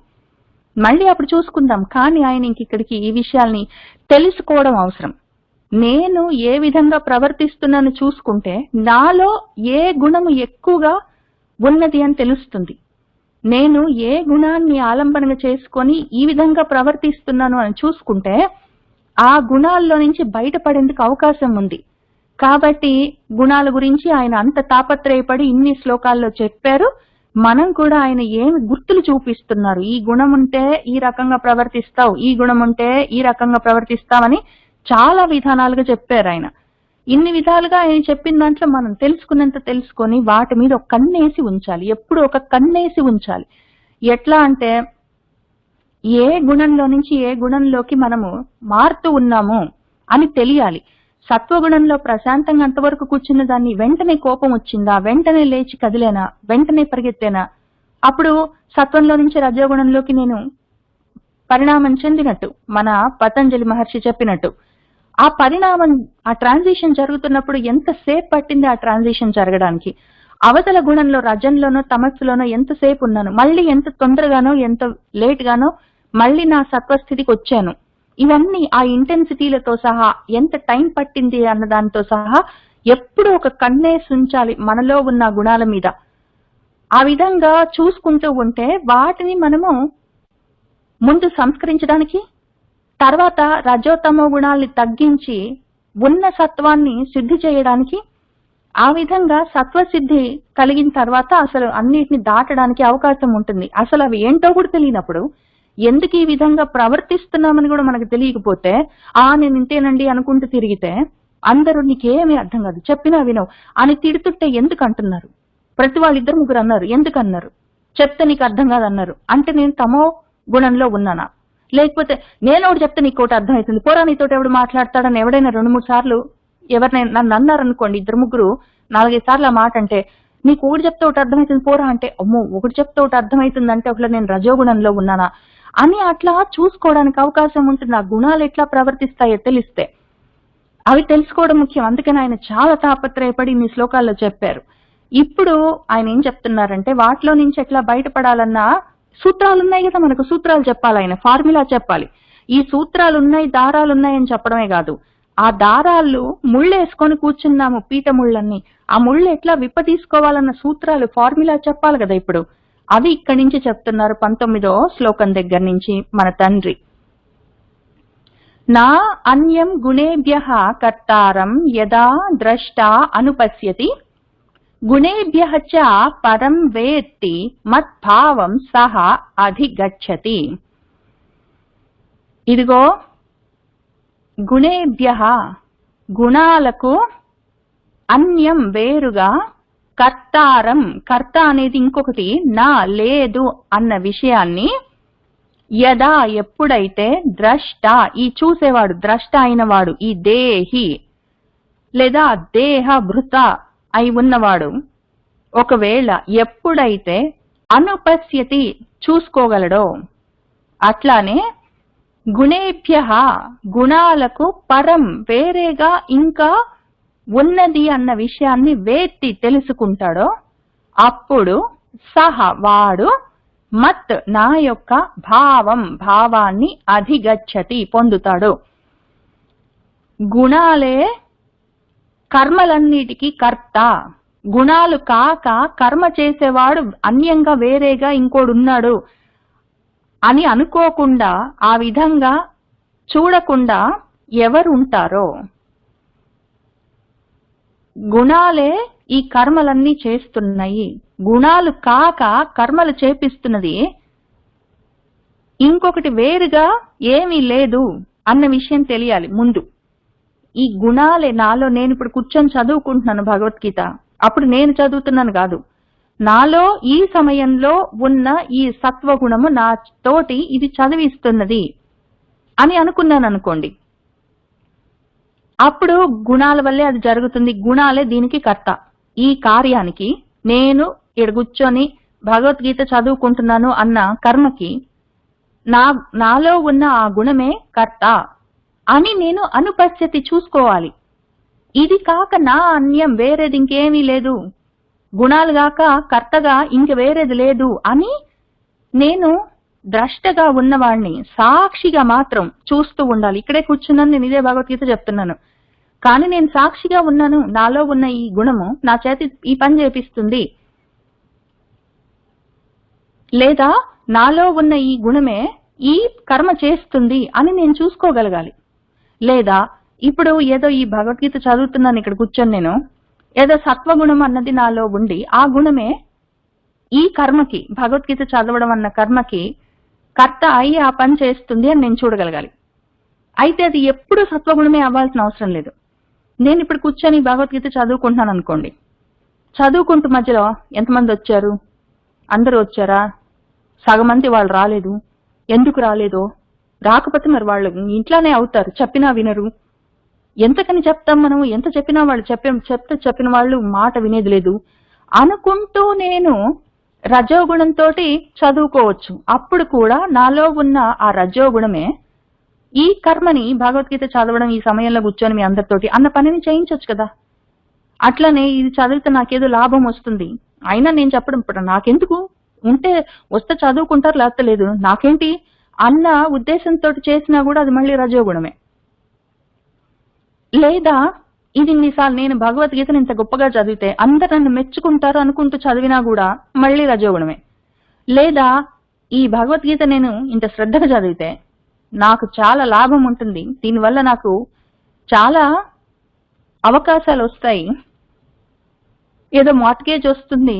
మళ్ళీ అప్పుడు చూసుకుందాం. కానీ ఆయన ఇక్కడికి ఈ విషయాల్ని తెలుసుకోవడం అవసరం. నేను ఏ విధంగా ప్రవర్తిస్తున్నాను చూసుకుంటే నాలో ఏ గుణము ఎక్కువగా ఉన్నది అని తెలుస్తుంది. నేను ఏ గుణాన్ని ఆలంబనగా చేసుకొని ఈ విధంగా ప్రవర్తిస్తున్నాను అని చూసుకుంటే ఆ గుణాల్లో నుంచి బయటపడేందుకు అవకాశం ఉంది. కాబట్టి గుణాల గురించి ఆయన అంత తాపత్రయపడి ఇన్ని శ్లోకాల్లో చెప్పారు. మనం కూడా ఆయన ఏమి గుర్తులు చూపిస్తున్నారు, ఈ గుణం ఉంటే ఈ రకంగా ప్రవర్తిస్తావు, ఈ గుణం ఉంటే ఈ రకంగా ప్రవర్తిస్తావని చాలా విధానాలుగా చెప్పారు ఆయన. ఇన్ని విధాలుగా ఆయన చెప్పిన దాంట్లో మనం తెలుసుకున్నంత తెలుసుకొని వాటి మీద ఒక కన్నేసి ఉంచాలి. ఎప్పుడు ఒక కన్నేసి ఉంచాలి. ఎట్లా అంటే ఏ గుణంలో నుంచి ఏ గుణంలోకి మనము మారుతూ ఉన్నాము అని తెలియాలి. సత్వగుణంలో ప్రశాంతంగా అంతవరకు కూర్చున్న దాన్ని వెంటనే కోపం వచ్చిందా, వెంటనే లేచి కదిలేనా, వెంటనే పరిగెత్తేనా, అప్పుడు సత్వంలో నుంచి రజోగుణంలోకి నేను పరిణామం చెందినట్టు మన పతంజలి మహర్షి చెప్పినట్టు. ఆ పరిణామం, ఆ ట్రాన్సిషన్ జరుగుతున్నప్పుడు ఎంతసేపు పట్టింది ఆ ట్రాన్సిషన్ జరగడానికి, అవతల గుణంలో రజంలోనో తమస్సులోనో ఎంతసేపు ఉన్నాను, మళ్ళీ ఎంత తొందరగానో ఎంత లేట్ గానో మళ్ళీ నా సత్వస్థితికి వచ్చాను, ఇవన్నీ ఆ ఇంటెన్సిటీలతో సహా ఎంత టైం పట్టింది అన్న దాంతో సహా ఎప్పుడు ఒక కన్నేసి ఉంచాలి మనలో ఉన్న గుణాల మీద. ఆ విధంగా చూసుకుంటూ ఉంటే వాటిని మనము ముందు సంస్కరించడానికి, తర్వాత రజోతమో గుణాల్ని తగ్గించి ఉన్న సత్వాన్ని సిద్ధి చేయడానికి, ఆ విధంగా సత్వసిద్ధి కలిగిన తర్వాత అసలు అన్నిటిని దాటడానికి అవకాశం ఉంటుంది. అసలు అవి ఏంటో కూడా తెలియనప్పుడు, ఎందుకు ఈ విధంగా ప్రవర్తిస్తున్నామని కూడా మనకు తెలియకపోతే నేను ఇంతేనండి అనుకుంటూ తిరిగితే అందరూ నీకేమీ అర్థం కాదు, చెప్పినా వినవు అని తిడుతుంటే ఎందుకు అంటున్నారు? ప్రతి వాళ్ళు ఇద్దరు ముగ్గురు అన్నారు, ఎందుకు అన్నారు? చెప్తే నీకు అర్థం కాదన్నారు అంటే నేను తమో గుణంలో ఉన్నానా? లేకపోతే నేను ఒకటి చెప్తే నీకు ఒకటి అర్థమవుతుంది, పోరా నీతోటి ఎవడు మాట్లాడతాడని ఎవడైనా 2-3 సార్లు ఎవరినైనా నన్ను అన్నారనుకోండి, 2-3 4-5 సార్లు ఆ మాట అంటే, నీకు ఒకటి చెప్తే ఒకటి అర్థమవుతుంది పోరా అంటే, అమ్మో ఒకటి చెప్తే ఒకటి అర్థమవుతుంది అంటే ఒకవేళ నేను రజోగుణంలో ఉన్నానా అని అట్లా చూసుకోవడానికి అవకాశం ఉంటుంది. ఆ గుణాలు ఎట్లా ప్రవర్తిస్తాయో తెలిస్తే. అవి తెలుసుకోవడం ముఖ్యం. అందుకని ఆయన చాలా తాపత్రయపడి ఈ శ్లోకాల్లో చెప్పారు. ఇప్పుడు ఆయన ఏం చెప్తున్నారంటే వాటిలో నుంచి ఎట్లా బయటపడాలన్నా సూత్రాలు ఉన్నాయి కదా, మనకు సూత్రాలు చెప్పాలి, ఆయన ఫార్ములా చెప్పాలి. ఈ సూత్రాలు ఉన్నాయి, దారాలు ఉన్నాయని చెప్పడమే కాదు, ఆ దారాలు ముళ్ళేసుకొని కూర్చున్నాము, పీట ముళ్ళన్ని, ఆ ముళ్ళు ఎట్లా విప్ప తీసుకోవాలన్న సూత్రాలు ఫార్ములా చెప్పాలి కదా. ఇప్పుడు అవి ఇక్కడి నుంచి చెప్తున్నారు 19వ శ్లోకం దగ్గర నుంచి మన తండ్రి. నా అన్యం గుణేభ్యః కర్తారం యదా ద్రష్టా అనుపశ్యతి గుణేభ్యః చ పరం వేత్తి మద్భావం సహ అధిగచ్చతి. ఇదిగో గుణేభ్యః గుణాలకు అన్యం వేరుగా, కర్తారం కర్త అనేది ఇంకొకటి, నా లేదు అన్న విషయాన్ని, యదా ఎప్పుడైతే, ద్రష్ట ఈ చూసేవాడు, ద్రష్ట అయినవాడు ఈ దేహి లేదా దేహ భృత అయి ఉన్నవాడు ఒకవేళ ఎప్పుడైతే అనుపశ్యతి చూసుకోగలడో, అట్లానే గుణేభ్యః గుణాలకు పరం వేరేగా ఇంకా ఉన్నది అన్న విషయాన్ని వేత్తి తెలుసుకుంటాడో, అప్పుడు సహ వాడు మత్ నా యొక్క భావం భావాన్ని అధిగచ్చతి పొందుతాడు. గుణాలే కర్మలన్నిటికీ కర్త, గుణాలు కాక కర్మ చేసేవాడు అన్యంగా వేరేగా ఇంకోడున్నాడు అని అనుకోకుండా, ఆ విధంగా చూడకుండా ఎవరు ఉంటారో, గుణాలే ఈ కర్మలన్నీ చేస్తున్నాయి, గుణాలు కాక కర్మలు చేపిస్తున్నది ఇంకొకటి వేరుగా ఏమీ లేదు అన్న విషయం తెలియాలి ముందు. ఈ గుణాలే నాలో, నేను ఇప్పుడు కూర్చొని చదువుకుంటున్నాను భగవద్గీత, అప్పుడు నేను చదువుతున్నాను కాదు, నాలో ఈ సమయంలో ఉన్న ఈ సత్వగుణము నా తోటి ఇది చదివిస్తున్నది అని అనుకున్నాను అనుకోండి, అప్పుడు గుణాల వల్లే అది జరుగుతుంది, గుణాలే దీనికి కర్త. ఈ కార్యానికి నేను ఇక్కడ కూర్చొని భగవద్గీత చదువుకుంటున్నాను అన్న కర్మకి నాలో ఉన్న ఆ గుణమే కర్త అని నేను అనుపశ్యతి చూసుకోవాలి. ఇది కాక నా అన్యం వేరేది ఇంకేమీ లేదు, గుణాలు కాక కర్తగా ఇంక వేరేది లేదు అని నేను ద్రష్టగా ఉన్నవాడిని సాక్షిగా మాత్రం చూస్తూ ఉండాలి. ఇక్కడే కూర్చున్నాను, నేను ఇదే భగవద్గీత చెప్తున్నాను, కానీ నేను సాక్షిగా ఉన్నాను, నాలో ఉన్న ఈ గుణము నా చేతి ఈ పని చేపిస్తుంది, లేదా నాలో ఉన్న ఈ గుణమే ఈ కర్మ చేస్తుంది అని నేను చూసుకోగలగాలి. లేదా ఇప్పుడు ఏదో ఈ భగవద్గీత చదువుతున్నాను ఇక్కడ కూర్చొని, నేను ఏదో సత్వగుణం అన్నది నాలో ఉండి ఆ గుణమే ఈ కర్మకి, భగవద్గీత చదవడం అన్న కర్మకి కర్త అయి ఆ పని చేస్తుంది అని నేను చూడగలగాలి. అయితే అది ఎప్పుడు సత్వగుణమే అవ్వాల్సిన అవసరం లేదు. నేను ఇప్పుడు కూర్చొని భగవద్గీత చదువుకుంటున్నాను అనుకోండి. చదువుకుంటూ మధ్యలో ఎంతమంది వచ్చారు? అందరూ వచ్చారా? సగం మంది వాళ్ళు రాలేదు. ఎందుకు రాలేదో? రాకపోతే మరి వాళ్ళు ఇంట్లోనే అవుతారు, చెప్పినా వినరు. ఎంతకని చెప్తాం మనం? ఎంత చెప్పినా వాళ్ళు చెప్పిన వాళ్ళు మాట వినేది లేదు అనుకుంటూ నేను రజోగుణంతో చదువుకోవచ్చు. అప్పుడు కూడా నాలో ఉన్న ఆ రజోగుణమే ఈ కర్మని, భగవద్గీత చదవడం, ఈ సమయంలో కూర్చొని మీ అందరితోటి అన్న పనిని చేయించవచ్చు కదా. అట్లనే ఇది చదివితే నాకేదో లాభం వస్తుంది అయినా నేను చెప్పడం, ఇప్పుడు నాకెందుకు, ఉంటే వస్తే చదువుకుంటారు లేకపోతే లేదు, నాకేంటి అన్న ఉద్దేశంతో చేసినా కూడా అది మళ్ళీ రజోగుణమే. లేదా ఇది ఇన్నిసార్లు నేను భగవద్గీతను ఇంత గొప్పగా చదివితే అందరు నన్ను మెచ్చుకుంటారు అనుకుంటూ చదివినా కూడా మళ్ళీ రజోగుణమే. లేదా ఈ భగవద్గీత నేను ఇంత శ్రద్ధగా చదివితే నాకు చాలా లాభం ఉంటుంది, దీనివల్ల నాకు చాలా అవకాశాలు వస్తాయి, ఏదో మార్ట్గేజ్ వస్తుంది,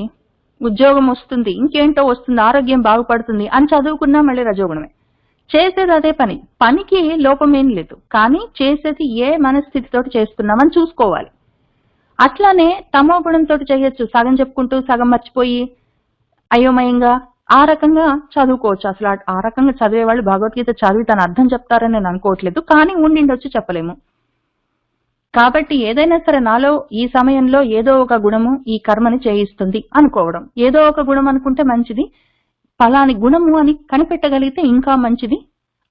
ఉద్యోగం వస్తుంది, ఇంకేంటో వస్తుంది, ఆరోగ్యం బాగుపడుతుంది అని చదువుకున్నా మళ్ళీ రజోగుణమే. చేసేది అదే పని, పనికి లోపమేం లేదు, కానీ చేసేది ఏ మనస్థితితో చేస్తున్నామని చూసుకోవాలి. అట్లానే తమో గుణంతో చేయొచ్చు, సగం చెప్పుకుంటూ సగం మర్చిపోయి అయోమయంగా ఆ రకంగా చదువుకోవచ్చు. అసలు ఆ రకంగా చదివే వాళ్ళు భగవద్గీత చదివి తన అర్థం చెప్తారని నేను అనుకోవట్లేదు, కానీ ఉండిండొచ్చు, చెప్పలేము. కాబట్టి ఏదైనా సరే నాలో ఈ సమయంలో ఏదో ఒక గుణము ఈ కర్మని చేయిస్తుంది అనుకోవడం. ఏదో ఒక గుణం అనుకుంటే మంచిది, ఫలాని గుణము అని కనిపెట్టగలిగితే ఇంకా మంచిది.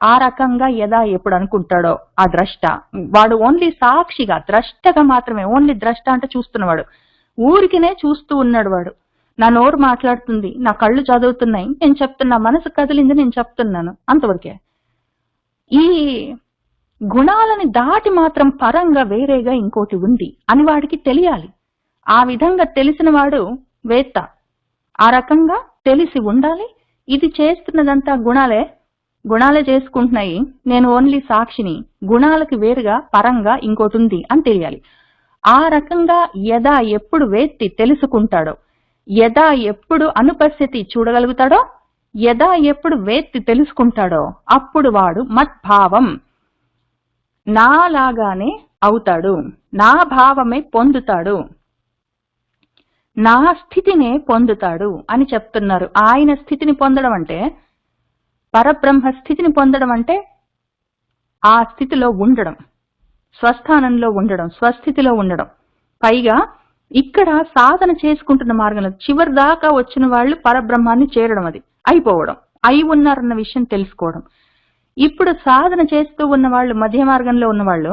ఆ రకంగా యదా ఎప్పుడు అనుకుంటాడో ఆ ద్రష్ట, వాడు ఓన్లీ సాక్షిగా, ద్రష్టగా మాత్రమే, ఓన్లీ ద్రష్ట అంటే చూస్తున్నవాడు, ఊరికినే చూస్తూ ఉన్నాడు వాడు. నా నోరు మాట్లాడుతుంది, నా కళ్ళు చదువుతున్నాయి, నేను చెప్తున్నా, మనసు కదిలింది, నేను చెప్తున్నాను, అంతవరకే. ఈ గుణాలని దాటి మాత్రం పరంగా వేరేగా ఇంకోటి ఉంది అని వాడికి తెలియాలి. ఆ విధంగా తెలిసిన వాడు వేత్త. ఆ రకంగా తెలిసి ఉండాలి, ఇది చేస్తున్నదంతా గుణాలే చేసుకుంటున్నాయి, నేను ఓన్లీ సాక్షిని, గుణాలకి వేరుగా పరంగా ఇంకోటి ఉంది అని తెలియాలి. ఆ రకంగా యదా ఎప్పుడు వేత్తి తెలుసుకుంటాడో, యదా ఎప్పుడు అనుపస్థితి చూడగలుగుతాడో, యదా ఎప్పుడు వేత్తి తెలుసుకుంటాడో అప్పుడు వాడు మద్భావం, నాలాగానే అవుతాడు, నా భావమే పొందుతాడు, నా స్థితినే పొందుతాడు అని చెప్తున్నారు. ఆయన స్థితిని పొందడం అంటే, పరబ్రహ్మ స్థితిని పొందడం అంటే ఆ స్థితిలో ఉండడం, స్వస్థానంలో ఉండడం, స్వస్థితిలో ఉండడం. పైగా ఇక్కడ సాధన చేసుకుంటున్న మార్గంలో చివరి దాకా వచ్చిన వాళ్ళు పరబ్రహ్మాన్ని చేరడం, అది అయిపోవడం, అయి ఉన్నారన్న విషయం తెలుసుకోవడం. ఇప్పుడు సాధన చేస్తూ ఉన్న వాళ్ళు, మధ్య మార్గంలో ఉన్నవాళ్ళు,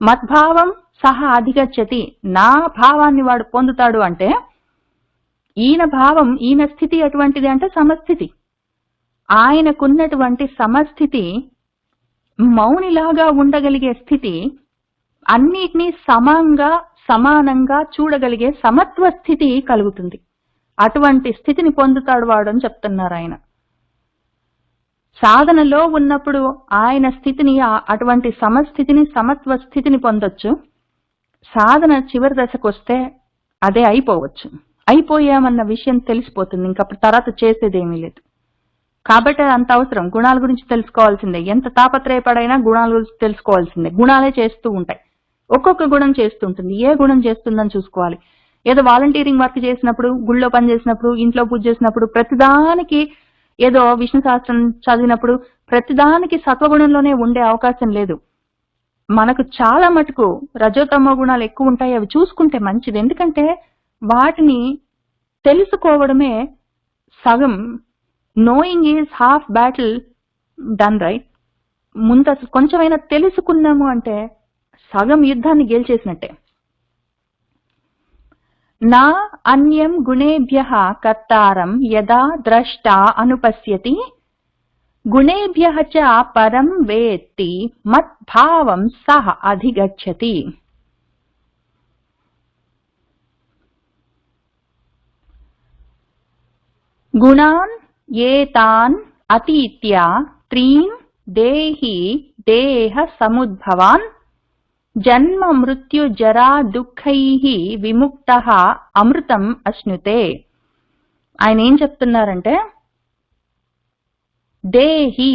మద్భావం సహా అధిగచ్చతి, నా భావాన్ని వాడు పొందుతాడు అంటే, ఈయన భావం, ఈయన స్థితి ఎటువంటిది అంటే సమస్థితి. ఆయనకున్నటువంటి సమస్థితి, మౌనిలాగా ఉండగలిగే స్థితి, అన్నిటినీ సమానంగా చూడగలిగే సమత్వ స్థితి కలుగుతుంది. అటువంటి స్థితిని పొందుతాడు వాడు అని చెప్తున్నారు ఆయన. సాధనలో ఉన్నప్పుడు ఆయన స్థితిని, అటువంటి సమస్థితిని, సమత్వ స్థితిని పొందొచ్చు. సాధన చివరి దశకు వస్తే అదే అయిపోవచ్చు, అయిపోయామన్న విషయం తెలిసిపోతుంది, ఇంకా తర్వాత చేసేదేమీ లేదు. కాబట్టి అంత అవసరం, గుణాల గురించి తెలుసుకోవాల్సిందే, ఎంత తాపత్రయపడైనా గుణాల గురించి తెలుసుకోవాల్సిందే. గుణాలే చేస్తూ ఉంటాయి, ఒక్కొక్క గుణం చేస్తుంటుంది, ఏ గుణం చేస్తుందని చూసుకోవాలి. ఏదో వాలంటీరింగ్ వర్క్ చేసినప్పుడు, గుళ్ళో పని చేసినప్పుడు, ఇంట్లో పూజ చేసినప్పుడు, ప్రతిదానికి, ఏదో విష్ణు శాస్త్రం చదివినప్పుడు ప్రతిదానికి సత్వగుణంలోనే ఉండే అవకాశం లేదు. మనకు చాలా మటుకు రజోతమో గుణాలు ఎక్కువ ఉంటాయి, అవి చూసుకుంటే మంచిది. ఎందుకంటే వాటిని తెలుసుకోవడమే సగం, knowing is half battle done, right? ముందు అసలు కొంచెమైనా తెలుసుకున్నాము అంటే సగం యుద్ధాన్ని గెలిచేసినట్టే. నా అన్యం గుణేభ్యః కర్తారం యదా ద్రష్టా అనుపశ్యతి గుణేభ్యః చ పరం వేత్తి మద్భావం సహ అధిగచ్చతి. గుణాన్ ఏతాన్ అతీత్య త్రీన్ దేహి దేహ సముద్భవాన్ జన్మ మృత్యు జరా దుఃఖైః విముక్తః అమృతం అశ్నుతే. ఆయన ఏం చెప్తున్నారంటే, దేహి,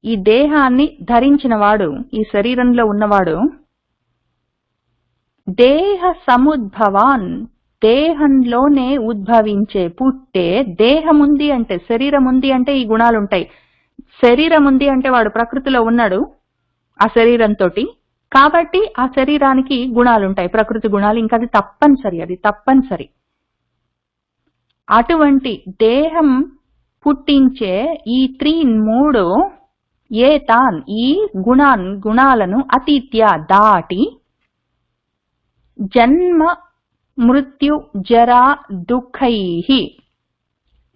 ఈ దేహాన్ని ధరించిన వాడు, ఈ శరీరంలో ఉన్నవాడు దేహ సముద్భవాన్, దేహంలోనే ఉద్భవించే, పుట్టే. దేహం ఉంది అంటే, శరీరం ఉంది అంటే ఈ గుణాలుంటాయి. శరీరం ఉంది అంటే వాడు ప్రకృతిలో ఉన్నాడు ఆ శరీరంతో, కాబట్టి ఆ శరీరానికి గుణాలుంటాయి, ప్రకృతి గుణాలు. ఇంకా అది తప్పనిసరి. అటువంటి దేహం పుట్టించే ఈ మూడు ఏతాన్, ఈ గుణాలను అతీత్య దాటి, జన్మ మృత్యు జరా దుఃఖైహి,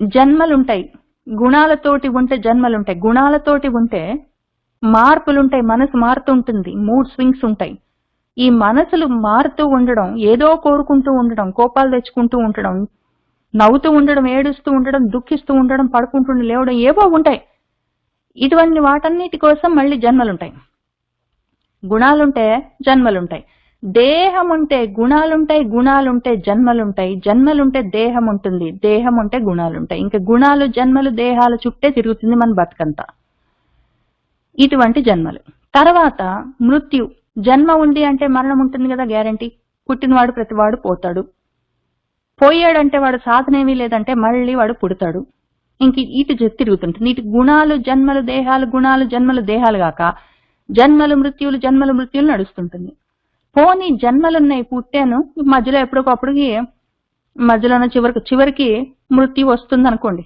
జన్మలుంటాయి. గుణాలతోటి ఉంటే జన్మలుంటాయి, గుణాలతోటి ఉంటే మార్పులుంటాయి, మనసు మారుతుంటుంది, మూడ్ స్వింగ్స్ ఉంటాయి. ఈ మనసులు మారుతూ ఉండడం, ఏదో కోరుకుంటూ ఉండడం, కోపాలు తెచ్చుకుంటూ ఉండడం, నవ్వుతూ ఉండడం, ఏడుస్తూ ఉండడం, దుఃఖిస్తూ ఉండడం, పడుకుంటుండి లేవడం, ఏవో ఉంటాయి. ఇటువంటి వాటన్నిటి కోసం మళ్ళీ జన్మలుంటాయి. గుణాలుంటే జన్మలుంటాయి. దేహం ఉంటే గుణాలుంటాయి, గుణాలుంటే జన్మలుంటాయి, జన్మలుంటే దేహం ఉంటుంది, దేహం ఉంటే గుణాలుంటాయి. ఇంకా గుణాలు జన్మలు దేహాల చుట్టే తిరుగుతుంది మన బతుకంతా. ఇటువంటి జన్మలు. తర్వాత మృత్యు. జన్మ ఉంది అంటే మరణం ఉంటుంది కదా, గ్యారంటీ. పుట్టినవాడు ప్రతివాడు పోతాడు. పోయాడంటే వాడు సాధనేమీ లేదంటే మళ్ళీ వాడు పుడతాడు. ఇంక ఇటు తిరుగుతుంటుంది. ఇటు గుణాలు జన్మలు దేహాలు, గుణాలు జన్మలు దేహాలు గాక జన్మలు మృత్యువులు నడుస్తుంటుంది. పోనీ జన్మలున్నాయి, పుట్టాను, మధ్యలో ఎప్పటికప్పుడుకి మధ్యలోనే చివరికి మృత్యు వస్తుంది అనుకోండి.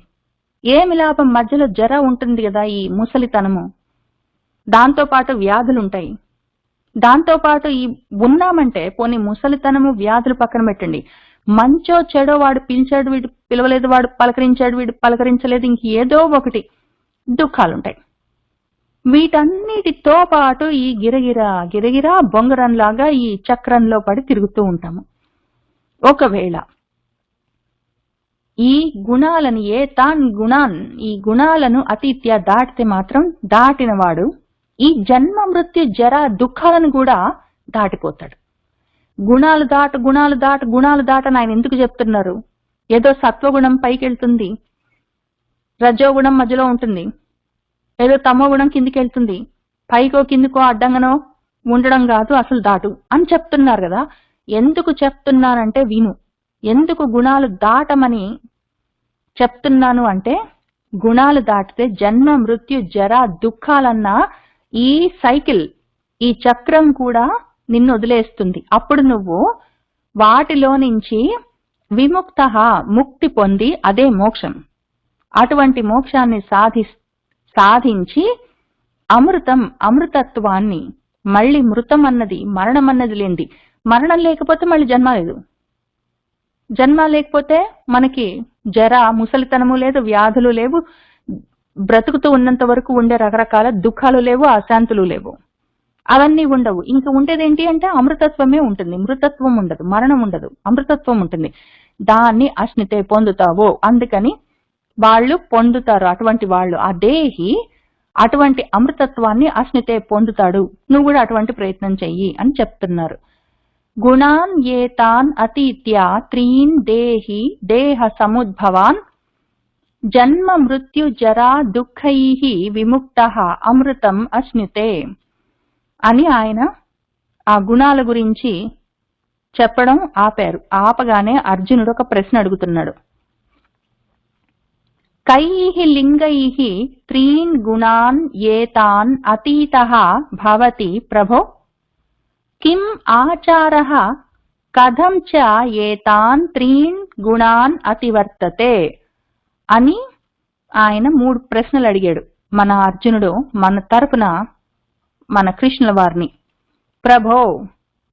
ఏమి లాభం? మధ్యలో జర ఉంటుంది కదా, ఈ ముసలితనము, దాంతో పాటు వ్యాధులుంటాయి. దాంతో పాటు ఈ ఉన్నామంటే, పోనీ ముసలితనము వ్యాధులు పక్కన పెట్టండి, మంచో చెడో వాడు పిలిచాడు వీడు పిలవలేదు, వాడు పలకరించాడు వీడు పలకరించలేదు, ఇంక ఏదో ఒకటి దుఃఖాలుంటాయి. వీటన్నిటితో పాటు ఈ గిరగిరా బొంగరంలాగా ఈ చక్రంలో పడి తిరుగుతూ ఉంటాము. ఒకవేళ ఈ గుణాలను ఈ గుణాలను అతీత్య దాటితే మాత్రం, దాటినవాడు ఈ జన్మ మృత్యు జర దుఃఖాలను కూడా దాటిపోతాడు. గుణాలు దాటని ఆయన ఎందుకు చెప్తున్నారు? ఏదో సత్వగుణం పైకి వెళ్తుంది, రజోగుణం మధ్యలో ఉంటుంది, ఏదో తమో గుణం కిందికి వెళ్తుంది, పైకో కిందికో అడ్డంగానో ఉండడం కాదు, అసలు దాటు అని చెప్తున్నారు కదా. ఎందుకు చెప్తున్నానంటే విను. ఎందుకు గుణాలు దాటమని చెప్తున్నాను అంటే, గుణాలు దాటితే జన్మ మృత్యు జర దుఃఖాలన్న ఈ సైకిల్, ఈ చక్రం కూడా నిన్ను వదిలేస్తుంది. అప్పుడు నువ్వు వాటిలో నుంచి ముక్తి పొంది, అదే మోక్షం. అటువంటి మోక్షాన్ని సాధించి అమృతత్వాన్ని, మళ్ళీ మృతం అన్నది మరణం అన్నది లేనిది. మరణం లేకపోతే మళ్ళీ జన్మ లేదు, జన్మ లేకపోతే మనకి జర ముసలితనము లేదు, వ్యాధులు లేవు, బ్రతుకుతూ ఉన్నంత వరకు ఉండే రకరకాల దుఃఖాలు లేవు, అశాంతులు లేవు, అవన్నీ ఉండవు. ఇంక ఉండేదేంటి అంటే అమృతత్వమే ఉంటుంది. మృతత్వం ఉండదు, మరణం ఉండదు, అమృతత్వం ఉంటుంది. దాన్ని అశ్నితే పొందుతావో, అందుకని వాళ్ళు పొందుతారు. అటువంటి వాళ్ళు, ఆ దేహి అటువంటి అమృతత్వాన్ని అశ్నితే పొందుతాడు. నువ్వు కూడా అటువంటి ప్రయత్నం చెయ్యి అని చెప్తున్నారు. గుణాన్ ఏతాన్ అతీత్య త్రీన్ దేహి దేహ సముద్భవాన్ జన్మ మృత్యు జరా దుఃఖైః విముక్తః అమృతం అశ్నుతే అని ఆయన ఆ గుణాల గురించి చెప్పడం ఆపారు. ఆపగానే అర్జునుడు ఒక ప్రశ్న అడుగుతున్నాడు. కైః లింగైః త్రీన్ గుణాన్ ఏతాన్ అతీతః భవతి ప్రభో కిం ఆచారః కథం చ ఏతాన్ త్రీన్ గుణాన్ అతివర్తతే అని ఆయన 3 ప్రశ్నలు అడిగాడు. మన అర్జునుడు మన తరపున మన కృష్ణుల వారిని ప్రభో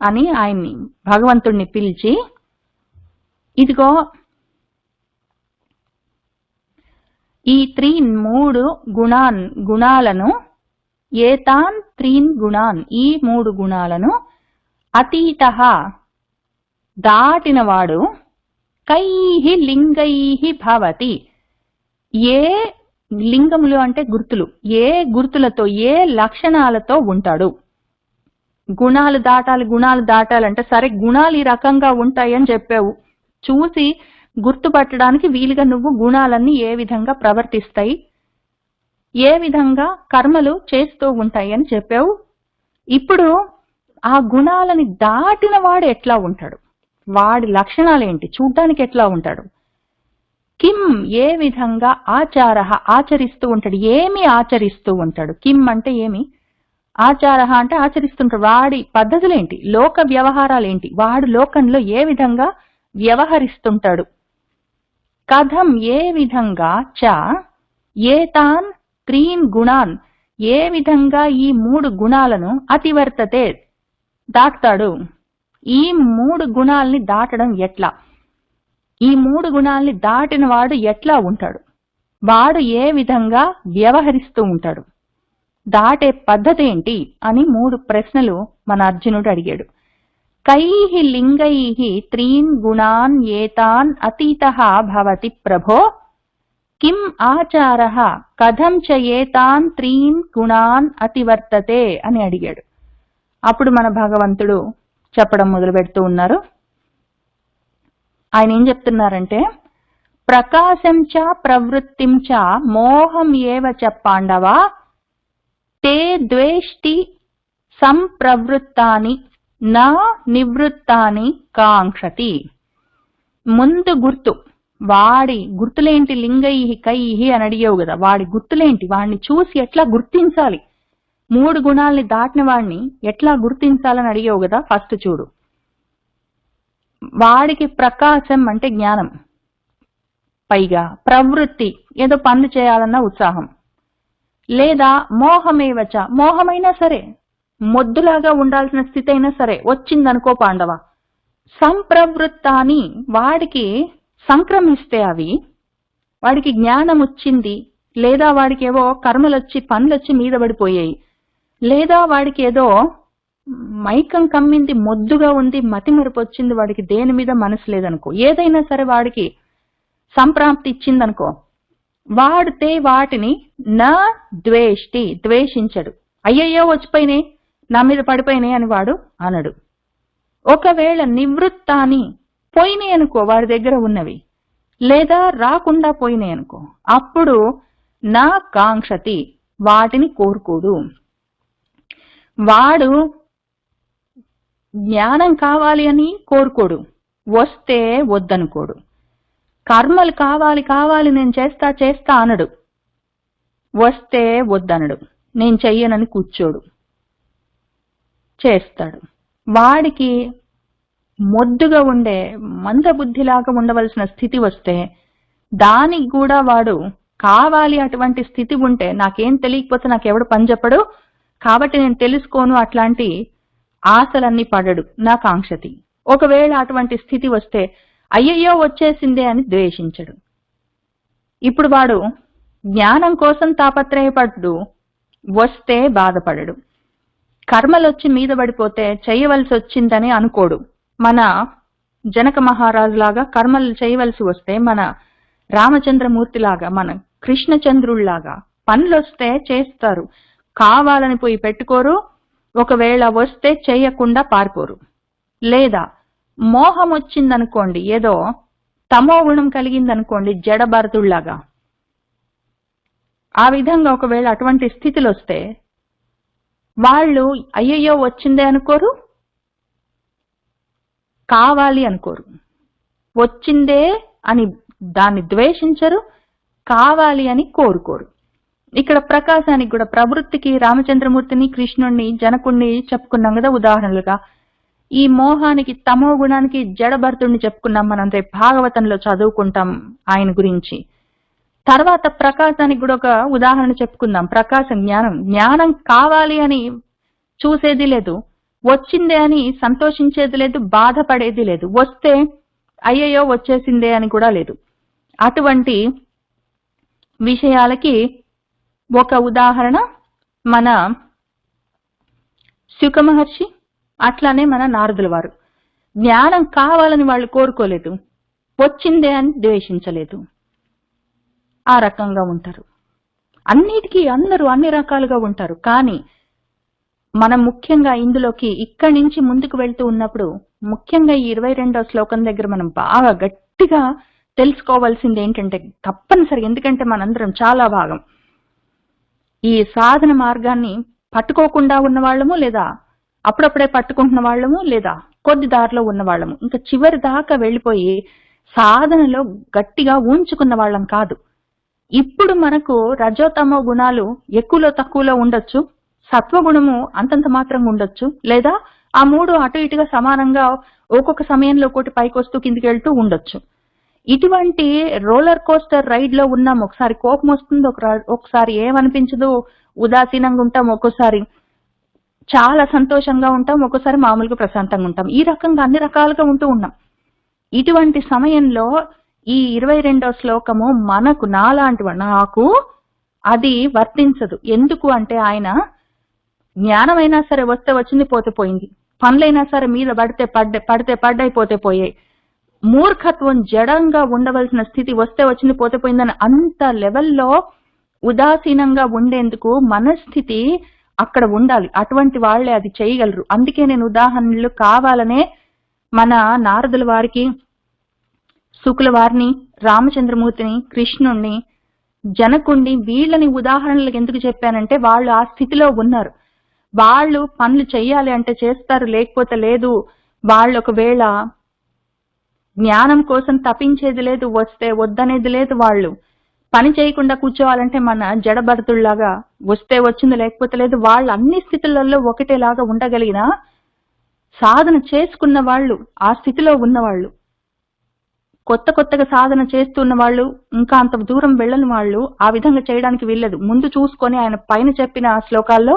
అని ఆయన్ని, భగవంతుణ్ణి పిలిచి, ఇదిగో ఈ 3 గుణాలను, ఏతాన్ 3 గుణాన్, ఈ 3 గుణాలను అతీతః దాటినవాడు, కైః లింగైః భవతి, ఏ లింగములు అంటే గుర్తులు, ఏ గుర్తులతో, ఏ లక్షణాలతో ఉంటాడు. గుణాలు దాటాలంటే సరే గుణాలు ఈ రకంగా ఉంటాయని చెప్పావు, చూసి గుర్తుపట్టడానికి వీలుగా నువ్వు గుణాలన్నీ ఏ విధంగా ప్రవర్తిస్తాయి, ఏ విధంగా కర్మలు చేస్తూ ఉంటాయి అని చెప్పావు. ఇప్పుడు ఆ గుణాలని దాటిన వాడు ఎట్లా ఉంటాడు, వాడి లక్షణాలేంటి, చూడ్డానికి ఎట్లా ఉంటాడు. కిం ఏ విధంగా ఆచార ఆచరిస్తూ ఉంటాడు, ఏమి ఆచరిస్తూ ఉంటాడు. కిం అంటే ఏమి, ఆచార అంటే ఆచరిస్తుంటాడు, వాడి పద్ధతులేంటి, లోక వ్యవహారాలేంటి, వాడు లోకంలో ఏ విధంగా వ్యవహరిస్తుంటాడు. కథం ఏ విధంగా, చ ఏతాన్ త్రీన్ గుణాన్ ఏ విధంగా ఈ 3 గుణాలను అతివర్తతే దాటుతాడు. ఈ 3 గుణాలని దాటడం ఎట్లా, ఈ 3 గుణాలని దాటిన వాడు ఎట్లా ఉంటాడు, వాడు ఏ విధంగా వ్యవహరిస్తూ ఉంటాడు, దాటే పద్ధతి ఏంటి అని 3 ప్రశ్నలు మన అర్జునుడు అడిగాడు. కైః లింగైః త్రీన్ గుణాన్ ఏతాన్ అతీతః భవతి ప్రభో కిం ఆచారః కథం చ ఏతాన్ త్రీన్ గుణాన్ అతివర్తతే అని అడిగాడు. అప్పుడు మన భగవంతుడు చెప్పడం మొదలు పెడుతూ ఉన్నారు. ఆయన ఏం చెప్తున్నారంటే, ప్రకాశం చ ప్రవృత్తిం చ మోహం ఏవ చ పాండవ తే ద్వేష్టి సంప్రవృత్తాని నా నివృత్తాని కాంక్షతి. ముందు గుర్తు, వాడి గుర్తులేంటి, లింగైహి కైహి అని అడిగావు కదా, వాడి గుర్తులేంటి, వాడిని చూసి ఎట్లా గుర్తించాలి, 3 గుణాలని దాటిన వాడిని ఎట్లా గుర్తించాలని అడిగావు కదా. ఫస్ట్ చూడు, వాడికి ప్రకాశం అంటే జ్ఞానం, పైగా ప్రవృత్తి ఏదో పనులు చేయాలన్న ఉత్సాహం, లేదా మోహమేవచ మోహమైనా సరే, మొద్దులాగా ఉండాల్సిన స్థితి అయినా సరే వచ్చిందనుకో పాండవ. సంప్రవృత్తాని వాడికి సంక్రమిస్తే అవి, వాడికి జ్ఞానం వచ్చింది, లేదా వాడికి ఏవో కర్మలొచ్చి పనులొచ్చి మీద పడిపోయాయి, లేదా వాడికి ఏదో మైకం కమ్మింది, మొద్దుగా ఉంది, మతిమరుపు వచ్చింది, వాడికి దేని మీద మనసు లేదనుకో, ఏదైనా సరే వాడికి సంప్రాప్తి ఇచ్చిందనుకో, వాడితే వాటిని నా ద్వేష్టి ద్వేషించడు. అయ్యయ్యో వచ్చిపోయినాయి, నా మీద పడిపోయినాయి అని వాడు అనడు. ఒకవేళ నివృత్తాని పోయినాయి అనుకో, వాడి దగ్గర ఉన్నవి, లేదా రాకుండా పోయినాయి అనుకో, అప్పుడు నా కాంక్షతి వాటిని కోరుకోడు. వాడు జ్ఞానం కావాలి అని కోరుకోడు, వస్తే వద్దనుకోడు. కర్మలు కావాలి కావాలి నేను చేస్తా చేస్తా అనడు, వస్తే వద్దనడు, నేను చెయ్యనని కూర్చోడు, చేస్తాడు. వాడికి మొద్దుగా ఉండే మందబుద్ధిలాగా ఉండవలసిన స్థితి వస్తే దానికి కూడా వాడు కావాలి, అటువంటి స్థితి ఉంటే నాకేం తెలియకపోతే నాకెవడు పని చెప్పడు కాబట్టి నేను తెలుసుకోను, అట్లాంటి ఆశలన్నీ పడడు, నా కాంక్షతి. ఒకవేళ అటువంటి స్థితి వస్తే అయ్యయ్యో వచ్చేసిందే అని ద్వేషించడు. ఇప్పుడు వాడు జ్ఞానం కోసం తాపత్రయపడు, వస్తే బాధపడడు. కర్మలొచ్చి మీద పడిపోతే చేయవలసి వచ్చిందని అనుకోడు. మన జనక మహారాజు లాగా కర్మలు చేయవలసి వస్తే, మన రామచంద్రమూర్తి లాగా, మన కృష్ణచంద్రుళ్లాగా పనులొస్తే చేస్తారు, కావాలని పోయి పెట్టుకోరు. ఒకవేళ వస్తే చేయకుండా పారిపోరు. లేదా మోహం వచ్చిందనుకోండి, ఏదో తమో గుణం కలిగిందనుకోండి, జడభరతుళ్లాగా, ఆ విధంగా ఒకవేళ అటువంటి స్థితిలో వస్తే వాళ్ళు అయ్యయ్యో వచ్చిందే అనుకోరు, కావాలి అనుకోరు, వచ్చిందే అని దాన్ని ద్వేషించరు, కావాలి అని కోరుకోరు. ఇక్కడ ప్రకాశానికి కూడా, ప్రవృత్తికి రామచంద్రమూర్తిని, కృష్ణుణ్ణి, జనకుణ్ణి చెప్పుకున్నాం కదా ఉదాహరణలుగా. ఈ మోహానికి, తమో గుణానికి జడభరతుడిని చెప్పుకున్నాం మనం, రేపు భాగవతంలో చదువుకుంటాం ఆయన గురించి. తర్వాత ప్రకాశానికి కూడా ఒక ఉదాహరణ చెప్పుకుందాం. ప్రకాశం జ్ఞానం, జ్ఞానం కావాలి అని చూసేది లేదు, వచ్చిందే అని సంతోషించేది లేదు, బాధపడేది లేదు, వస్తే అయ్యయ్యో వచ్చేసిందే అని కూడా లేదు. అటువంటి విషయాలకి ఒక ఉదాహరణ మన శుక మహర్షి, అట్లానే మన నారదుల వారు. జ్ఞానం కావాలని వాళ్ళు కోరుకోలేదు, వచ్చిందే అని ద్వేషించలేదు. ఆ రకంగా ఉంటారు. అన్నిటికీ అందరూ అన్ని రకాలుగా ఉంటారు. కానీ మనం ముఖ్యంగా ఇందులోకి ఇక్కడి నుంచి ముందుకు వెళ్తూ ఉన్నప్పుడు, ముఖ్యంగా ఈ 22వ శ్లోకం దగ్గర మనం బాగా గట్టిగా తెలుసుకోవాల్సింది ఏంటంటే, తప్పనిసరి, ఎందుకంటే మనందరం చాలా భాగం ఈ సాధన మార్గాన్ని పట్టుకోకుండా ఉన్న వాళ్ళము, లేదా అప్పుడప్పుడే పట్టుకుంటున్న వాళ్ళము, లేదా కొద్ది దారిలో ఉన్న వాళ్ళము, ఇంకా చివరి దాకా వెళ్ళిపోయి సాధనలో గట్టిగా ఉంచుకున్న వాళ్ళం కాదు. ఇప్పుడు మనకు రజోతమో గుణాలు ఎక్కువలో తక్కువలో ఉండొచ్చు, సత్వగుణము అంతంత మాత్రంగా ఉండొచ్చు, లేదా ఆ మూడు అటు ఇటుగా సమానంగా ఒక్కొక్క సమయంలో ఒకటి పైకి వస్తూ కిందికి వెళ్తూ ఉండొచ్చు. ఇటువంటి రోలర్ కోస్టర్ రైడ్ లో ఉన్నాం. ఒకసారి కోపం వస్తుంది, ఒకసారి ఏమనిపించదు, ఉదాసీనంగా ఉంటాం, ఒక్కోసారి చాలా సంతోషంగా ఉంటాం, ఒక్కోసారి మామూలుగా ప్రశాంతంగా ఉంటాం. ఈ రకంగా అన్ని రకాలుగా ఉంటూ ఉన్నాం. ఇటువంటి సమయంలో ఈ 22వ శ్లోకము మనకు నాకు అది వర్తించదు. ఎందుకు అంటే ఆయన జ్ఞానమైనా సరే వస్తే వచ్చింది, పోతే పోయింది. పనులైనా సరే మీద పడితే పడ్డైపోతే పోయాయి. మూర్ఖత్వం, జడంగా ఉండవలసిన స్థితి వస్తే వచ్చింది, పోతే పోయిందని అంత లెవెల్లో ఉదాసీనంగా ఉండేందుకు మనస్థితి అక్కడ ఉండాలి. అటువంటి వాళ్లే అది చేయగలరు. అందుకే నేను ఉదాహరణలు కావాలనే మన నారదుల వారికి, శుకుల వారిని, రామచంద్రమూర్తిని, కృష్ణుణ్ణి, జనకుణ్ణి, వీళ్ళని ఉదాహరణలకు ఎందుకు చెప్పానంటే వాళ్ళు ఆ స్థితిలో ఉన్నారు. వాళ్ళు పనులు చెయ్యాలి అంటే చేస్తారు, లేకపోతే లేదు. వాళ్ళు ఒకవేళ జ్ఞానం కోసం తపించేది లేదు, వస్తే వద్దనేది లేదు. వాళ్ళు పని చేయకుండా కూర్చోవాలంటే మన జడభరతుల్లాగా వస్తే వచ్చింది, లేకపోతే లేదు. వాళ్ళు అన్ని స్థితులలో ఒకటేలాగా ఉండగలిగిన సాధన చేసుకున్న వాళ్ళు, ఆ స్థితిలో ఉన్నవాళ్ళు, కొత్తగా సాధన చేస్తున్న వాళ్ళు, ఇంకా అంత దూరం వెళ్ళని వాళ్ళు ఆ విధంగా చేయడానికి వీల్లేదు. ముందు చూసుకొని ఆయన పైన చెప్పిన శ్లోకాల్లో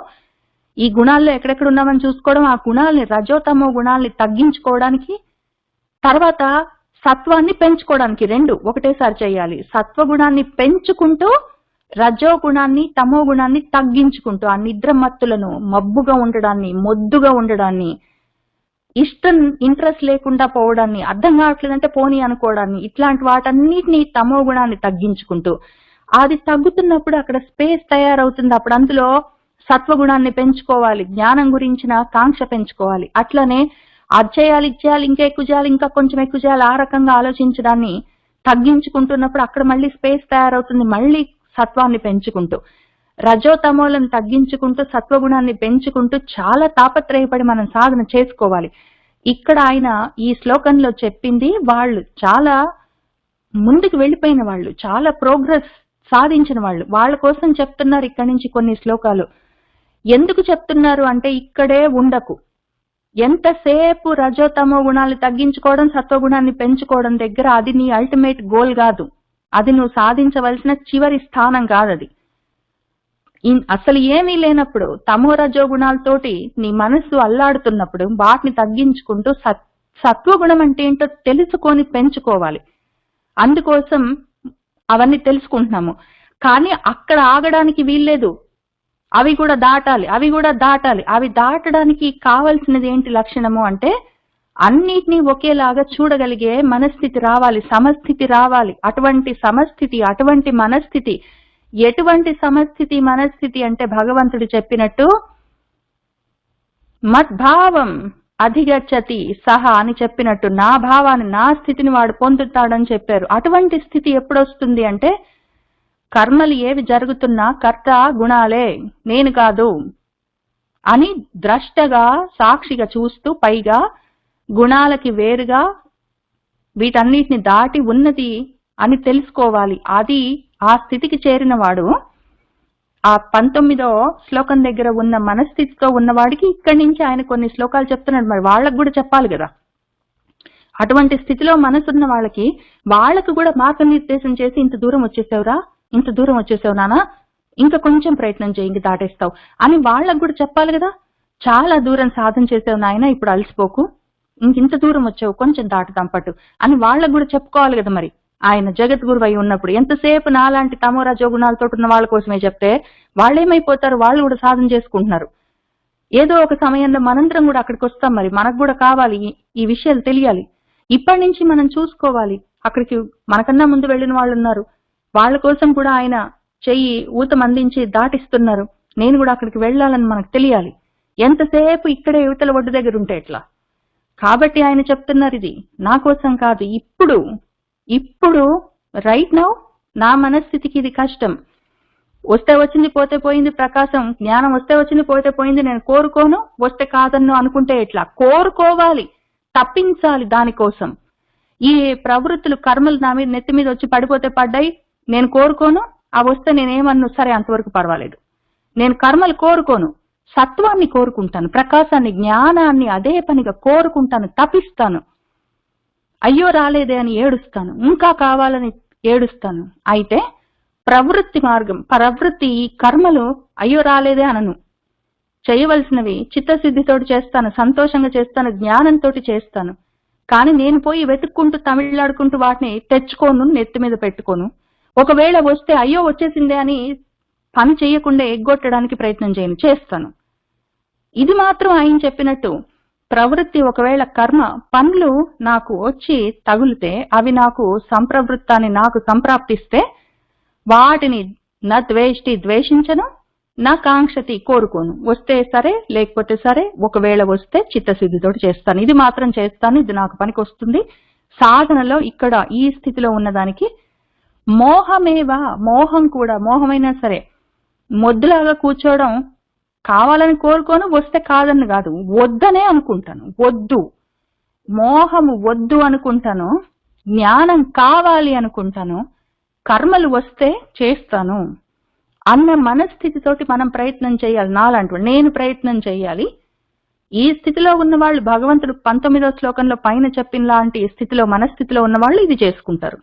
ఈ గుణాల్లో ఎక్కడెక్కడ ఉన్నామని చూసుకోవడం, ఆ గుణాలని, రజోతమో గుణాలని తగ్గించుకోవడానికి, తర్వాత సత్వాన్ని పెంచుకోవడానికి, రెండు ఒకటేసారి చేయాలి. సత్వగుణాన్ని పెంచుకుంటూ రజో గుణాన్ని, తమో గుణాన్ని తగ్గించుకుంటూ, ఆ నిద్ర మత్తులను, మబ్బుగా ఉండడాన్ని, మొద్దుగా ఉండడాన్ని, ఇంట్రెస్ట్ లేకుండా పోవడాన్ని, అర్థం కావట్లేదంటే పోనీ అనుకోవడాన్ని, ఇట్లాంటి వాటన్నిటినీ తమో గుణాన్ని తగ్గించుకుంటూ, అది తగ్గుతున్నప్పుడు అక్కడ స్పేస్ తయారవుతుంది. అప్పుడు అందులో సత్వగుణాన్ని పెంచుకోవాలి, జ్ఞానం గురించిన కాంక్ష పెంచుకోవాలి. అట్లనే అది చేయాలి, ఇది చేయాలి, ఇంకా ఎక్కువ చేయాలి, ఇంకా కొంచెం ఎక్కువ చేయాలి, ఆ రకంగా ఆలోచించడాన్ని తగ్గించుకుంటున్నప్పుడు అక్కడ మళ్ళీ స్పేస్ తయారవుతుంది. మళ్ళీ సత్వాన్ని పెంచుకుంటూ, రజోతమోలను తగ్గించుకుంటూ, సత్వగుణాన్ని పెంచుకుంటూ చాలా తాపత్రయపడి మనం సాధన చేసుకోవాలి. ఇక్కడ ఆయన ఈ శ్లోకంలో చెప్పింది వాళ్ళు చాలా ముందుకు వెళ్ళిపోయిన వాళ్ళు, చాలా ప్రోగ్రెస్ సాధించిన వాళ్ళు, వాళ్ళ కోసం చెప్తున్నారు ఇక్కడి నుంచి కొన్ని శ్లోకాలు. ఎందుకు చెప్తున్నారు అంటే ఇక్కడే ఉండకు. ఎంతసేపు రజోతమో గుణాలు తగ్గించుకోవడం, సత్వగుణాన్ని పెంచుకోవడం దగ్గర అది నీ అల్టిమేట్ గోల్ కాదు. అది నువ్వు సాధించవలసిన చివరి స్థానం కాదది. అసలు ఏమీ లేనప్పుడు, తమో రజో గుణాలతోటి నీ మనస్సు అల్లాడుతున్నప్పుడు వాటిని తగ్గించుకుంటూ సత్వగుణం అంటే ఏంటో తెలుసుకొని పెంచుకోవాలి. అందుకోసం అవన్నీ తెలుసుకుంటున్నాము. కానీ అక్కడ ఆగడానికి వీల్లేదు. అవి కూడా దాటాలి. అవి దాటడానికి కావలసినది ఏంటి లక్షణము అంటే అన్నిటినీ ఒకేలాగా చూడగలిగే మనస్థితి రావాలి, సమస్థితి రావాలి. అటువంటి సమస్థితి, అటువంటి మనస్థితి, ఎటువంటి సమస్థితి మనస్థితి అంటే భగవంతుడు చెప్పినట్టు మద్భావం అధిగచ్చతి సహా అని చెప్పినట్టు, నా భావాన్ని, నా స్థితిని వాడు పొందుతాడని చెప్పారు. అటువంటి స్థితి ఎప్పుడొస్తుంది అంటే కర్మలు ఏవి జరుగుతున్నా కర్త గుణాలే, నేను కాదు అని ద్రష్టగా, సాక్షిగా చూస్తూ, పైగా గుణాలకి వేరుగా వీటన్నిటిని దాటి ఉన్నది అని తెలుసుకోవాలి. అది ఆ స్థితికి చేరిన వాడు ఆ 19వ శ్లోకం దగ్గర ఉన్న మనస్థితితో ఉన్నవాడికి ఇక్కడి నుంచి ఆయన కొన్ని శ్లోకాలు చెప్తున్నాడు. మరి వాళ్ళకు కూడా చెప్పాలి కదా. అటువంటి స్థితిలో మనసున్న వాళ్ళకు కూడా మార్గనిర్దేశం చేసి, ఇంత దూరం వచ్చేసావు నానా, ఇంకా కొంచెం ప్రయత్నం చేయి, ఇంక దాటేస్తావు అని వాళ్ళకు కూడా చెప్పాలి కదా. చాలా దూరం సాధన చేసావు నాయన, ఇప్పుడు అలసిపోకు, ఇంత దూరం వచ్చావు, కొంచెం దాటుదాం పట్టు అని వాళ్ళకు కూడా చెప్పుకోవాలి కదా. మరి ఆయన జగద్గురు అయి ఉన్నప్పుడు ఎంతసేపు నాలాంటి తమో రజో గుణాలతో ఉన్న వాళ్ళ కోసమే చెప్తే వాళ్ళేమైపోతారు, వాళ్ళు కూడా సాధన చేసుకుంటున్నారు. ఏదో ఒక సమయంలో మనందరం కూడా అక్కడికి వస్తాం. మరి మనకు కూడా కావాలి, ఈ విషయాలు తెలియాలి. ఇప్పటి నుంచి మనం చూసుకోవాలి. అక్కడికి మనకన్నా ముందు వెళ్ళిన వాళ్ళు ఉన్నారు, వాళ్ళ కోసం కూడా ఆయన చెయ్యి ఊతం అందించి దాటిస్తున్నారు. నేను కూడా అక్కడికి వెళ్ళాలని మనకు తెలియాలి. ఎంతసేపు ఇక్కడే యువతల ఒడ్డు దగ్గర ఉంటే ఎట్లా? కాబట్టి ఆయన చెప్తున్నారు, ఇది నా కోసం కాదు, ఇప్పుడు రైట్ నౌ నా మనస్థితికి ఇది కష్టం. వస్తే వచ్చింది పోతే పోయింది ప్రకాశం, జ్ఞానం వస్తే వచ్చింది పోతే పోయింది, నేను కోరుకోను, వస్తే కాదన్ను అనుకుంటే ఎట్లా? కోరుకోవాలి, తప్పించాలి దానికోసం. ఈ ప్రవృత్తులు కర్మలు నా మీద నెత్తి మీద వచ్చి పడిపోతే పడ్డాయి, నేను కోరుకోను, అవి వస్తే నేనేమన్ను సరే అంతవరకు పర్వాలేదు. నేను కర్మలు కోరుకోను, సత్వాన్ని కోరుకుంటాను, ప్రకాశాన్ని, జ్ఞానాన్ని అదే పనిగా కోరుకుంటాను, తపిస్తాను. అయ్యో రాలేదే అని ఏడుస్తాను, ఇంకా కావాలని ఏడుస్తాను. అయితే ప్రవృత్తి మార్గం, ప్రవృత్తి కర్మలు అయ్యో రాలేదే అనను. చేయవలసినవి చిత్తశుద్ధితోటి చేస్తాను, సంతోషంగా చేస్తాను, జ్ఞానంతో చేస్తాను. కానీ నేను పోయి వెతుక్కుంటూ తమిళాడుకుంటూ వాటిని తెచ్చుకోను, నెత్తి మీద పెట్టుకోను. ఒకవేళ వస్తే అయ్యో వచ్చేసిందే అని పని చేయకుండా ఎగ్గొట్టడానికి ప్రయత్నం చేయను, చేస్తాను. ఇది మాత్రం ఆయన చెప్పినట్టు ప్రవృత్తి ఒకవేళ కర్మ పనులు నాకు వచ్చి తగులితే, అవి నాకు సంప్రవృత్తాన్ని నాకు సంప్రాప్తిస్తే వాటిని నా ద్వేష్టి ద్వేషించను, నా కాంక్షతి కోరుకోను. వస్తే సరే, లేకపోతే సరే, ఒకవేళ వస్తే చిత్తశుద్ధితో చేస్తాను. ఇది మాత్రం చేస్తాను, ఇది నాకు పనికి వస్తుంది. సాధనలో ఇక్కడ ఈ స్థితిలో ఉన్నదానికి మోహమేవా, మోహం కూడా, మోహమైనా సరే మొద్దులాగా కూర్చోవడం, కావాలని కోరుకోను, వస్తే కాదని కాదు, వద్దనే అనుకుంటాను. వద్దు, మోహము వద్దు అనుకుంటాను, జ్ఞానం కావాలి అనుకుంటాను, కర్మలు వస్తే చేస్తాను అన్న మనస్థితితోటి మనం ప్రయత్నం చేయాలి. నాలాంటి నేను ప్రయత్నం చేయాలి. ఈ స్థితిలో ఉన్న వాళ్ళు భగవంతుడు 19వ శ్లోకంలో పైన చెప్పిన లాంటి స్థితిలో, మనస్థితిలో ఉన్న వాళ్ళు ఇది చేసుకుంటారు.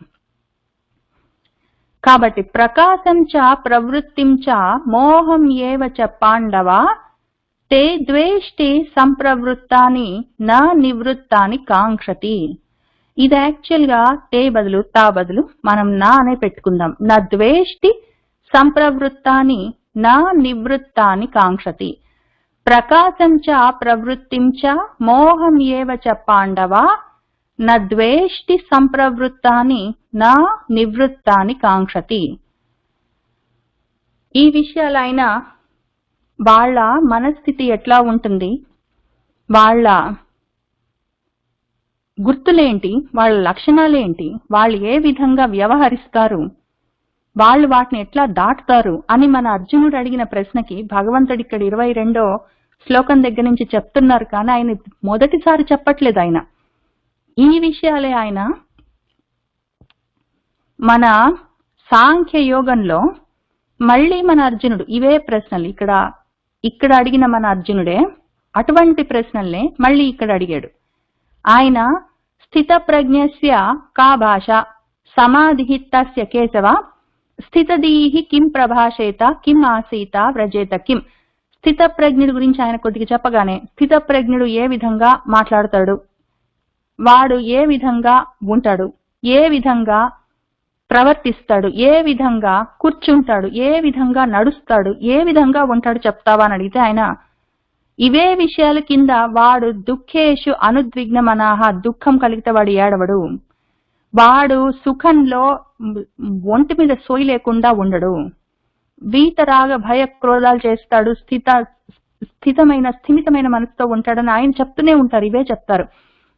కాబట్టి ప్రకాశం చ ప్రవృత్తిం చ మోహం ఏవ చ పాండవ తే ద్వేష్టి సంప్రవృత్తాని నా నివృత్తాని కాంక్షతి. ఇది యాక్చువల్ గా తే బదులు తా బదులు మనం నా అనే పెట్టుకుందాం. నా ద్వేష్టి సంప్రవృత్తాని నా నివృత్తాని కాంక్షతి. ప్రకాశం చ ప్రవృత్తిం చ మోహం ఏవ చ పాండవ నా ద్వేష్టి సంప్రవృత్తాని నా నివృత్తాని కాంక్షతి. ఈ విషయాలైనా వాళ్ళ మనస్థితి ఎట్లా ఉంటుంది, వాళ్ళ గుర్తులేంటి, వాళ్ళ లక్షణాలేంటి, వాళ్ళు ఏ విధంగా వ్యవహరిస్తారు, వాళ్ళు వాటిని ఎట్లా దాటుతారు అని మన అర్జునుడు అడిగిన ప్రశ్నకి భగవంతుడు ఇక్కడ 22వ శ్లోకం దగ్గర నుంచి చెప్తున్నారు. కానీ ఆయన మొదటిసారి చెప్పట్లేదు. ఆయన ఈ విషయాలే ఆయన మన సాంఖ్య యోగంలో మళ్ళీ మన అర్జునుడు ఇవే ప్రశ్నలు ఇక్కడ అడిగిన మన అర్జునుడే అటువంటి ప్రశ్నల్నే మళ్ళీ ఇక్కడ అడిగాడు. ఆయన స్థిత ప్రజ్ఞస్య కా భాష సమాధి తస్య కేశవ స్థితదీహి కిం ప్రభాషేత కిం ఆసీత వ్రజేత కిం. స్థిత ప్రజ్ఞుడి గురించి ఆయన కొద్దిగా చెప్పగానే, స్థిత ప్రజ్ఞుడు ఏ విధంగా మాట్లాడతాడు, వాడు ఏ విధంగా ఉంటాడు, ఏ విధంగా ప్రవర్తిస్తాడు, ఏ విధంగా కూర్చుంటాడు, ఏ విధంగా నడుస్తాడు, ఏ విధంగా ఉంటాడు చెప్తావా అని అడిగితే ఆయన ఇవే విషయాల కింద వాడు దుఃఖేషు అనుద్విగ్నమనాహ, దుఃఖం కలిగితే వాడు ఏడవడు, వాడు సుఖంలో ఒంటి మీద సోయి లేకుండా ఉండడు, వీతరాగ భయ క్రోధాలు చేస్తాడు, స్థిమితమైన మనసుతో ఉంటాడని ఆయన చెప్తూనే ఉంటారు. ఇవే చెప్తారు.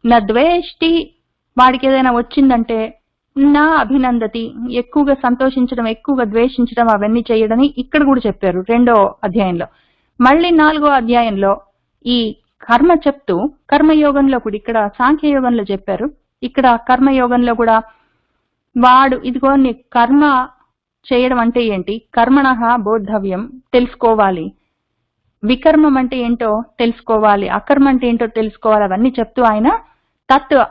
నా ద్వేష్టి, వాడికి ఏదైనా వచ్చిందంటే నా అభినందతి, ఎక్కువగా సంతోషించడం, ఎక్కువగా ద్వేషించడం, అవన్నీ చేయడని ఇక్కడ కూడా చెప్పారు 2వ అధ్యాయంలో. మళ్ళీ 4వ అధ్యాయంలో ఈ కర్మ చెప్తూ కర్మయోగంలో కూడా, ఇక్కడ సాంఖ్యయోగంలో చెప్పారు, ఇక్కడ కర్మయోగంలో కూడా వాడు ఇదిగో నీ కర్మ చేయడం అంటే ఏంటి, కర్మణః బోద్ధవ్యం, తెలుసుకోవాలి, వికర్మం అంటే ఏంటో తెలుసుకోవాలి, అకర్మ అంటే ఏంటో తెలుసుకోవాలి, అవన్నీ చెప్తూ ఆయన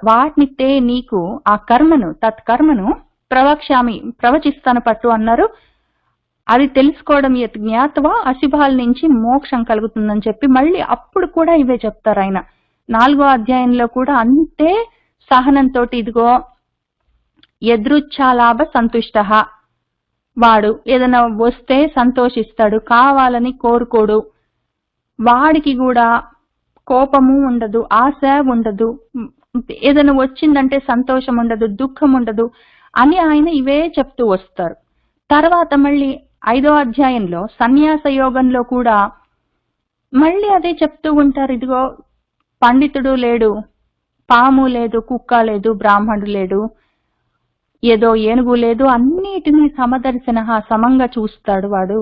వాటిని తే నీకు ఆ కర్మను, తత్కర్మను ప్రవక్ష్యామి, ప్రవచిస్తాను పట్టు అన్నారు. అది తెలుసుకోవడం జ్ఞాత్వా అశుభాల నుంచి మోక్షం కలుగుతుందని చెప్పి మళ్ళీ అప్పుడు కూడా ఇవే చెప్తారు ఆయన. 4వ అధ్యాయంలో కూడా అంతే సహనంతో, ఇదిగో యదృచ్ఛాలాభ సంతుష్ట, వాడు ఏదైనా వస్తే సంతోషిస్తాడు, కావాలని కోరుకోడు, వాడికి కూడా కోపము ఉండదు, ఆశ ఉండదు, ఏదైనా వచ్చిందంటే సంతోషం ఉండదు, దుఃఖం ఉండదు అని ఆయన ఇవే చెప్తూ వస్తారు. తర్వాత మళ్ళీ 5వ అధ్యాయంలో సన్యాస యోగంలో కూడా మళ్ళీ అదే చెప్తూ ఉంటారు. ఇదిగో పండితుడు లేడు, పాము లేదు, కుక్క లేదు, బ్రాహ్మణుడు లేడు, ఏదో ఏనుగు లేదు, అన్నిటినీ సమదర్శన, సమంగా చూస్తాడు వాడు.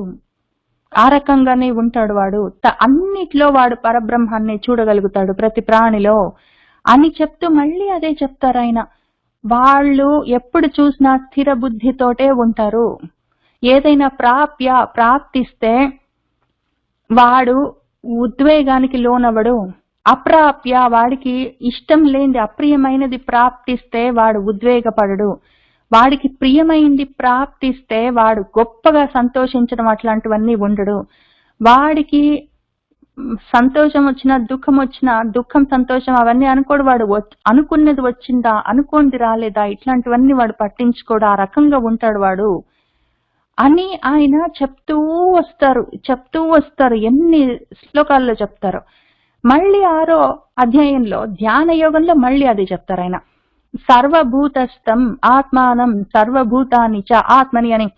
ఆ రకంగానే ఉంటాడు వాడు. అన్నిట్లో వాడు పరబ్రహ్మాన్ని చూడగలుగుతాడు ప్రతి ప్రాణిలో అని చెప్తూ మళ్ళీ అదే చెప్తారు ఆయన. వాళ్ళు ఎప్పుడు చూసినా స్థిర బుద్ధితోటే ఉంటారు. ఏదైనా ప్రాప్తిస్తే వాడు ఉద్వేగానికి లోనవడు. అప్రాప్య, వాడికి ఇష్టం లేనిది అప్రియమైనది ప్రాప్తిస్తే వాడు ఉద్వేగపడడు. వాడికి ప్రియమైంది ప్రాప్తిస్తే వాడు గొప్పగా సంతోషించడం అట్లాంటివన్నీ ఉండడు. వాడికి సంతోషం వచ్చినా దుఃఖం వచ్చినా, దుఃఖం సంతోషం అవన్నీ అనుకోడు వాడు. అనుకున్నది వచ్చిందా, అనుకోంది రాలేదా, ఇట్లాంటివన్నీ వాడు పట్టించుకోడు. ఆ రకంగా ఉంటాడు వాడు అని ఆయన చెప్తూ వస్తారు. ఎన్ని శ్లోకాల్లో చెప్తారు. మళ్ళీ 6వ అధ్యాయంలో ధ్యాన యోగంలో మళ్ళీ అది చెప్తారు ఆయన. సర్వభూతస్థం ఆత్మానం సర్వభూతాని చ ఆత్మని అని,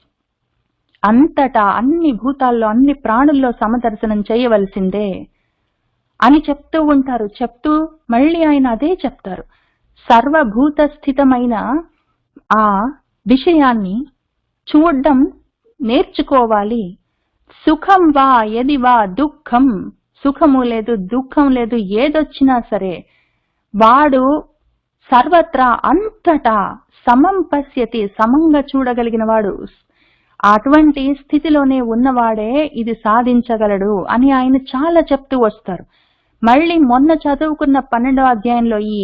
అంతటా అన్ని భూతాల్లో అన్ని ప్రాణుల్లో సమదర్శనం చేయవలసిందే అని చెప్తూ ఉంటారు. చెప్తూ మళ్ళీ ఆయన అదే చెప్తారు. సర్వభూత స్థితమైన ఆ విషయాన్ని చూడడం నేర్చుకోవాలి. సుఖం వా యది వా దుఃఖం, సుఖము లేదు దుఃఖం లేదు, ఏదొచ్చినా సరే వాడు సర్వత్రా అంతటా సమం పశ్యతి, సమంగా చూడగలిగిన వాడు. అటువంటి స్థితిలోనే ఉన్నవాడే ఇది సాధించగలడు అని ఆయన చాలా చెప్తూ వస్తారు. మళ్ళీ మొన్న చదువుకున్న 12వ అధ్యాయంలో ఈ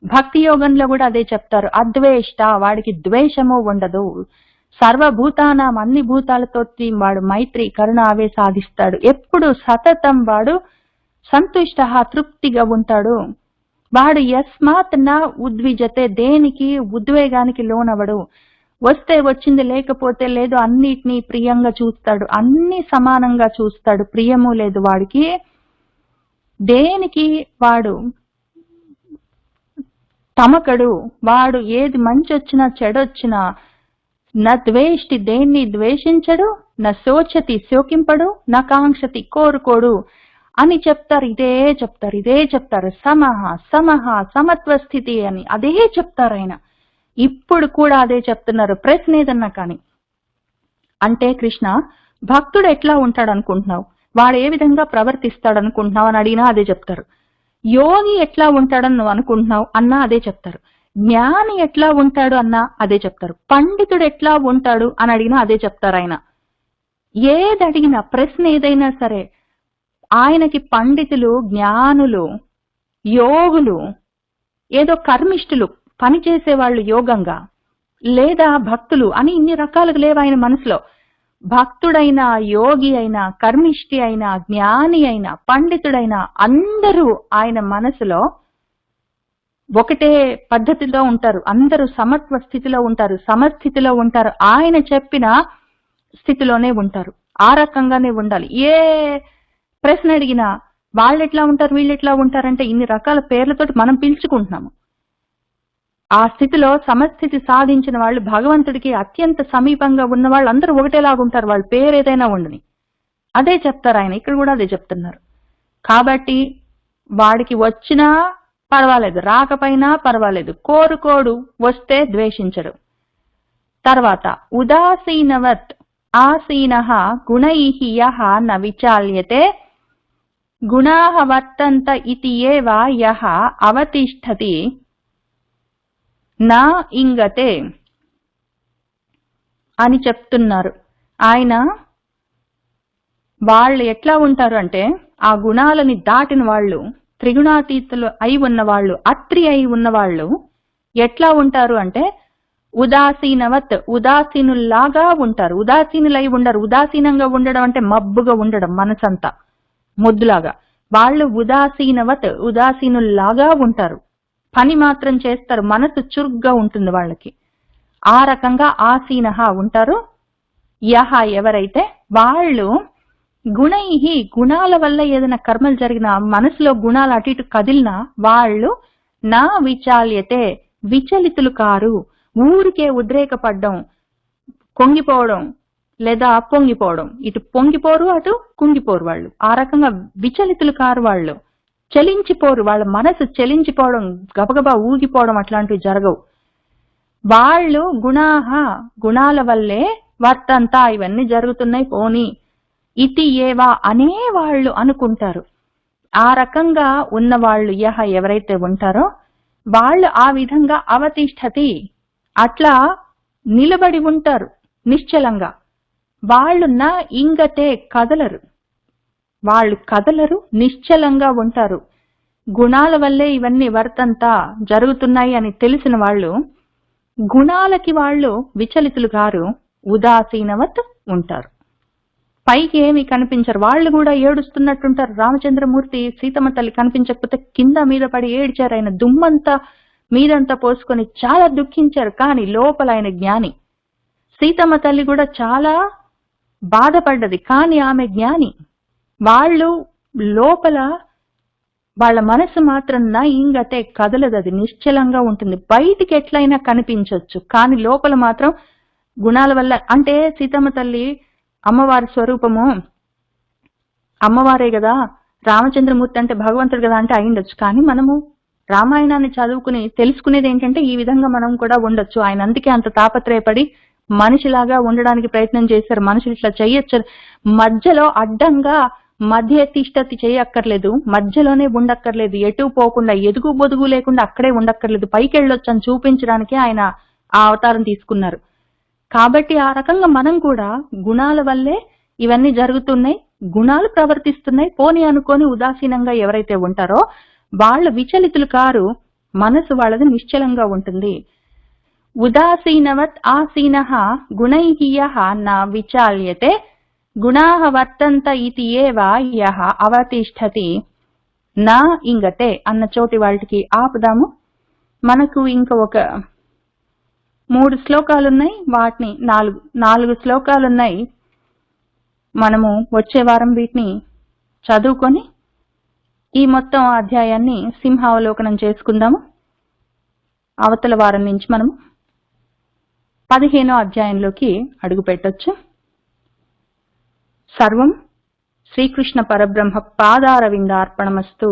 భక్తి యోగంలో కూడా అదే చెప్తారు. అద్వేష్ట, వాడికి ద్వేషము ఉండదు. సర్వభూతానం, అన్ని భూతాలతో వాడు మైత్రి కరుణ అవే సాధిస్తాడు. ఎప్పుడు సతతం వాడు సంతుష్ట, తృప్తిగా ఉంటాడు. వాడు యస్మాత్ నా ఉద్విజతే, దేనికి ఉద్వేగానికి లోనవడు. వస్తే వచ్చింది, లేకపోతే లేదు, అన్నిటినీ ప్రియంగా చూస్తాడు, అన్ని సమానంగా చూస్తాడు. ప్రియము లేదు వాడికి. దేనికి వాడు తమకడు. వాడు ఏది మంచి వచ్చినా చెడొచ్చినా నా ద్వేష్టి, దేన్ని ద్వేషించడు. నా శోచతి, శోకింపడు. నా కాంక్షతి, కోరుకోడు అని చెప్తారు. ఇదే చెప్తారు. సమహ సమత్వ స్థితి అని అదే చెప్తారు ఆయన. ఇప్పుడు కూడా అదే చెప్తున్నారు. ప్రశ్న ఏదన్నా కానీ అంటే, కృష్ణ భక్తుడు ఎట్లా ఉంటాడు అనుకుంటున్నావు, వాడు ఏ విధంగా ప్రవర్తిస్తాడు అనుకుంటున్నావు అని అడిగినా అదే చెప్తారు. యోగి ఎట్లా ఉంటాడని నువ్వు అనుకుంటున్నావు అన్నా అదే చెప్తారు. జ్ఞాని ఎట్లా ఉంటాడు అన్నా అదే చెప్తారు. పండితుడు ఎట్లా ఉంటాడు అని అడిగినా అదే చెప్తారు ఆయన. ఏది అడిగినా, ప్రశ్న ఏదైనా సరే ఆయనకి పండితులు, జ్ఞానులు, యోగులు, ఏదో కర్మిష్ఠులు, పని చేసేవాళ్ళు యోగంగా, లేదా భక్తులు అని ఇన్ని రకాలుగా లేవు ఆయన మనసులో. భక్తుడైనా, యోగి అయినా, కర్మిష్ఠి అయినా, జ్ఞాని అయినా, పండితుడైనా అందరూ ఆయన మనసులో ఒకటే పద్ధతిలో ఉంటారు. అందరూ సమత్వ స్థితిలో ఉంటారు, సమస్థితిలో ఉంటారు. ఆయన చెప్పిన స్థితిలోనే ఉంటారు. ఆ రకంగానే ఉండాలి. ఏ ప్రశ్న అడిగినా వాళ్ళు ఎట్లా ఉంటారు, వీళ్ళు ఎట్లా ఉంటారంటే ఇన్ని రకాల పేర్లతోటి మనం పిలుచుకుంటున్నాము. ఆ స్థితిలో సమస్థితి సాధించిన వాళ్ళు, భగవంతుడికి అత్యంత సమీపంగా ఉన్న వాళ్ళు అందరూ ఒకటేలాగుంటారు. వాళ్ళ పేరు ఏదైనా ఉండని అదే చెప్తారు ఆయన. ఇక్కడ కూడా అదే చెప్తున్నారు. కాబట్టి వాడికి వచ్చినా పర్వాలేదు, రాకపోయినా పర్వాలేదు, కోరుకోడు, వస్తే ద్వేషించడు. తర్వాత ఉదాసీనవత్ ఆసీనః గుణైః యః న విచాల్యతే గుణాః వర్తంత ఇతి ఏవ యః అవతిష్ఠతి నా ఇంగతే అని చెప్తున్నారు ఆయన. వాళ్ళు ఎట్లా ఉంటారు అంటే, ఆ గుణాలని దాటిన వాళ్ళు, త్రిగుణాతీతులు అయి ఉన్నవాళ్ళు, అత్రి అయి ఉన్నవాళ్ళు ఎట్లా ఉంటారు అంటే ఉదాసీనవత్, ఉదాసీనుల్లాగా ఉంటారు. ఉదాసీనులై ఉండరు. ఉదాసీనంగా ఉండడం అంటే మబ్బుగా ఉండడం, మనసంతా మొద్దులాగా. వాళ్ళు ఉదాసీనవత్, ఉదాసీనుల్లాగా ఉంటారు. పని మాత్రం చేస్తారు, మనసు చురుగ్గా ఉంటుంది వాళ్ళకి. ఆ రకంగా ఆసీనః ఉంటారు. యహ ఎవరైతే, వాళ్ళు గుణైహి, గుణాల వల్ల ఏదైనా కర్మలు జరిగినా, మనసులో గుణాలు అటు ఇటు కదిలినా వాళ్ళు నా విచాల్యతే, విచలితులు కారు. ఊరికే ఉద్రేకపడ్డం, కొంగిపోవడం లేదా పొంగిపోవడం, ఇటు పొంగిపోరు అటు కుంగిపోరు వాళ్ళు. ఆ రకంగా విచలితులు కారు వాళ్ళు, చలించిపోరు. వాళ్ళ మనసు చలించిపోవడం, గబగబా ఊగిపోవడం అట్లాంటివి జరగవు. వాళ్ళు గుణాల వల్లే వర్తంతా ఇవన్నీ జరుగుతున్నాయి పోని ఇతి ఏవా అనే వాళ్ళు అనుకుంటారు. ఆ రకంగా ఉన్న వాళ్ళు ఎవరైతే ఉంటారో వాళ్ళు ఆ విధంగా అవతిష్ఠతి అట్లా నిలబడి ఉంటారు నిశ్చలంగా. వాళ్ళు నా ఇంగతే కదలరు, వాళ్ళు కదలరు, నిశ్చలంగా ఉంటారు. గుణాల వల్లే ఇవన్నీ వర్తంతా జరుగుతున్నాయి అని తెలిసిన వాళ్ళు గుణాలకి వాళ్ళు విచలితులు గారు, ఉదాసీనవత్ ఉంటారు. పైకి ఏమి కనిపించరు, వాళ్ళు కూడా ఏడుస్తున్నట్టుంటారు. రామచంద్రమూర్తి సీతమ్మ తల్లి కనిపించకపోతే కింద మీద పడి ఏడ్చారు. ఆయన దుమ్మంతా మీదంతా పోసుకొని చాలా దుఃఖించారు. కానీ లోపల ఆయన జ్ఞాని. సీతమ్మ తల్లి కూడా చాలా బాధపడ్డది, కానీ ఆమె జ్ఞాని. వాళ్ళు లోపల వాళ్ళ మనసు మాత్రం నా ఇంగతే కదలదు, అది నిశ్చలంగా ఉంటుంది. బయటికి ఎట్లయినా కనిపించవచ్చు, కానీ లోపల మాత్రం గుణాల వల్ల. అంటే సీతమ్మ తల్లి అమ్మవారి స్వరూపము, అమ్మవారే కదా, రామచంద్రమూర్తి అంటే భగవంతుడు కదా అంటే అయిండొచ్చు. కానీ మనము రామాయణాన్ని చదువుకుని తెలుసుకునేది ఏంటంటే ఈ విధంగా మనం కూడా ఉండొచ్చు. ఆయన అందుకే అంత తాపత్రయపడి మనిషిలాగా ఉండడానికి ప్రయత్నం చేశారు. మనుషులు ఇట్లా చెయ్యొచ్చు, మధ్యలో అడ్డంగా మధ్య తిష్టతి చేయక్కర్లేదు, మధ్యలోనే ఉండక్కర్లేదు, ఎటు పోకుండా ఎదుగు బొదుగు లేకుండా అక్కడే ఉండక్కర్లేదు, పైకి వెళ్ళొచ్చు అని చూపించడానికి ఆయన ఆ అవతారం తీసుకున్నారు. కాబట్టి ఆ రకంగా మనం కూడా గుణాల వల్లే ఇవన్నీ జరుగుతున్నాయి, గుణాలు ప్రవర్తిస్తున్నాయి పోని అనుకొని ఉదాసీనంగా ఎవరైతే ఉంటారో వాళ్ళు విచలితులు కారు, మనసు వాళ్ళది నిశ్చలంగా ఉంటుంది. ఉదాసీనవత్ ఆసీనః గుణైః యః న విచాల్యతే గుణాః వర్తంత ఇతి ఏవ యః అవతిష్ఠతి నా ఇంగతే అన్న చోటి వాళ్ళకి ఆపుదాము. మనకు ఇంకా ఒక 3 శ్లోకాలున్నాయి, వాటిని 4 శ్లోకాలున్నాయి. మనము వచ్చే వారం వీటిని చదువుకొని ఈ మొత్తం అధ్యాయాన్ని సింహావలోకనం చేసుకుందాము. అవతల వారం నుంచి మనము 15వ అధ్యాయంలోకి అడుగు పెట్టొచ్చు. సర్వం శ్రీకృష్ణ పరబ్రహ్మ పాదారవిందార్పణమస్తు.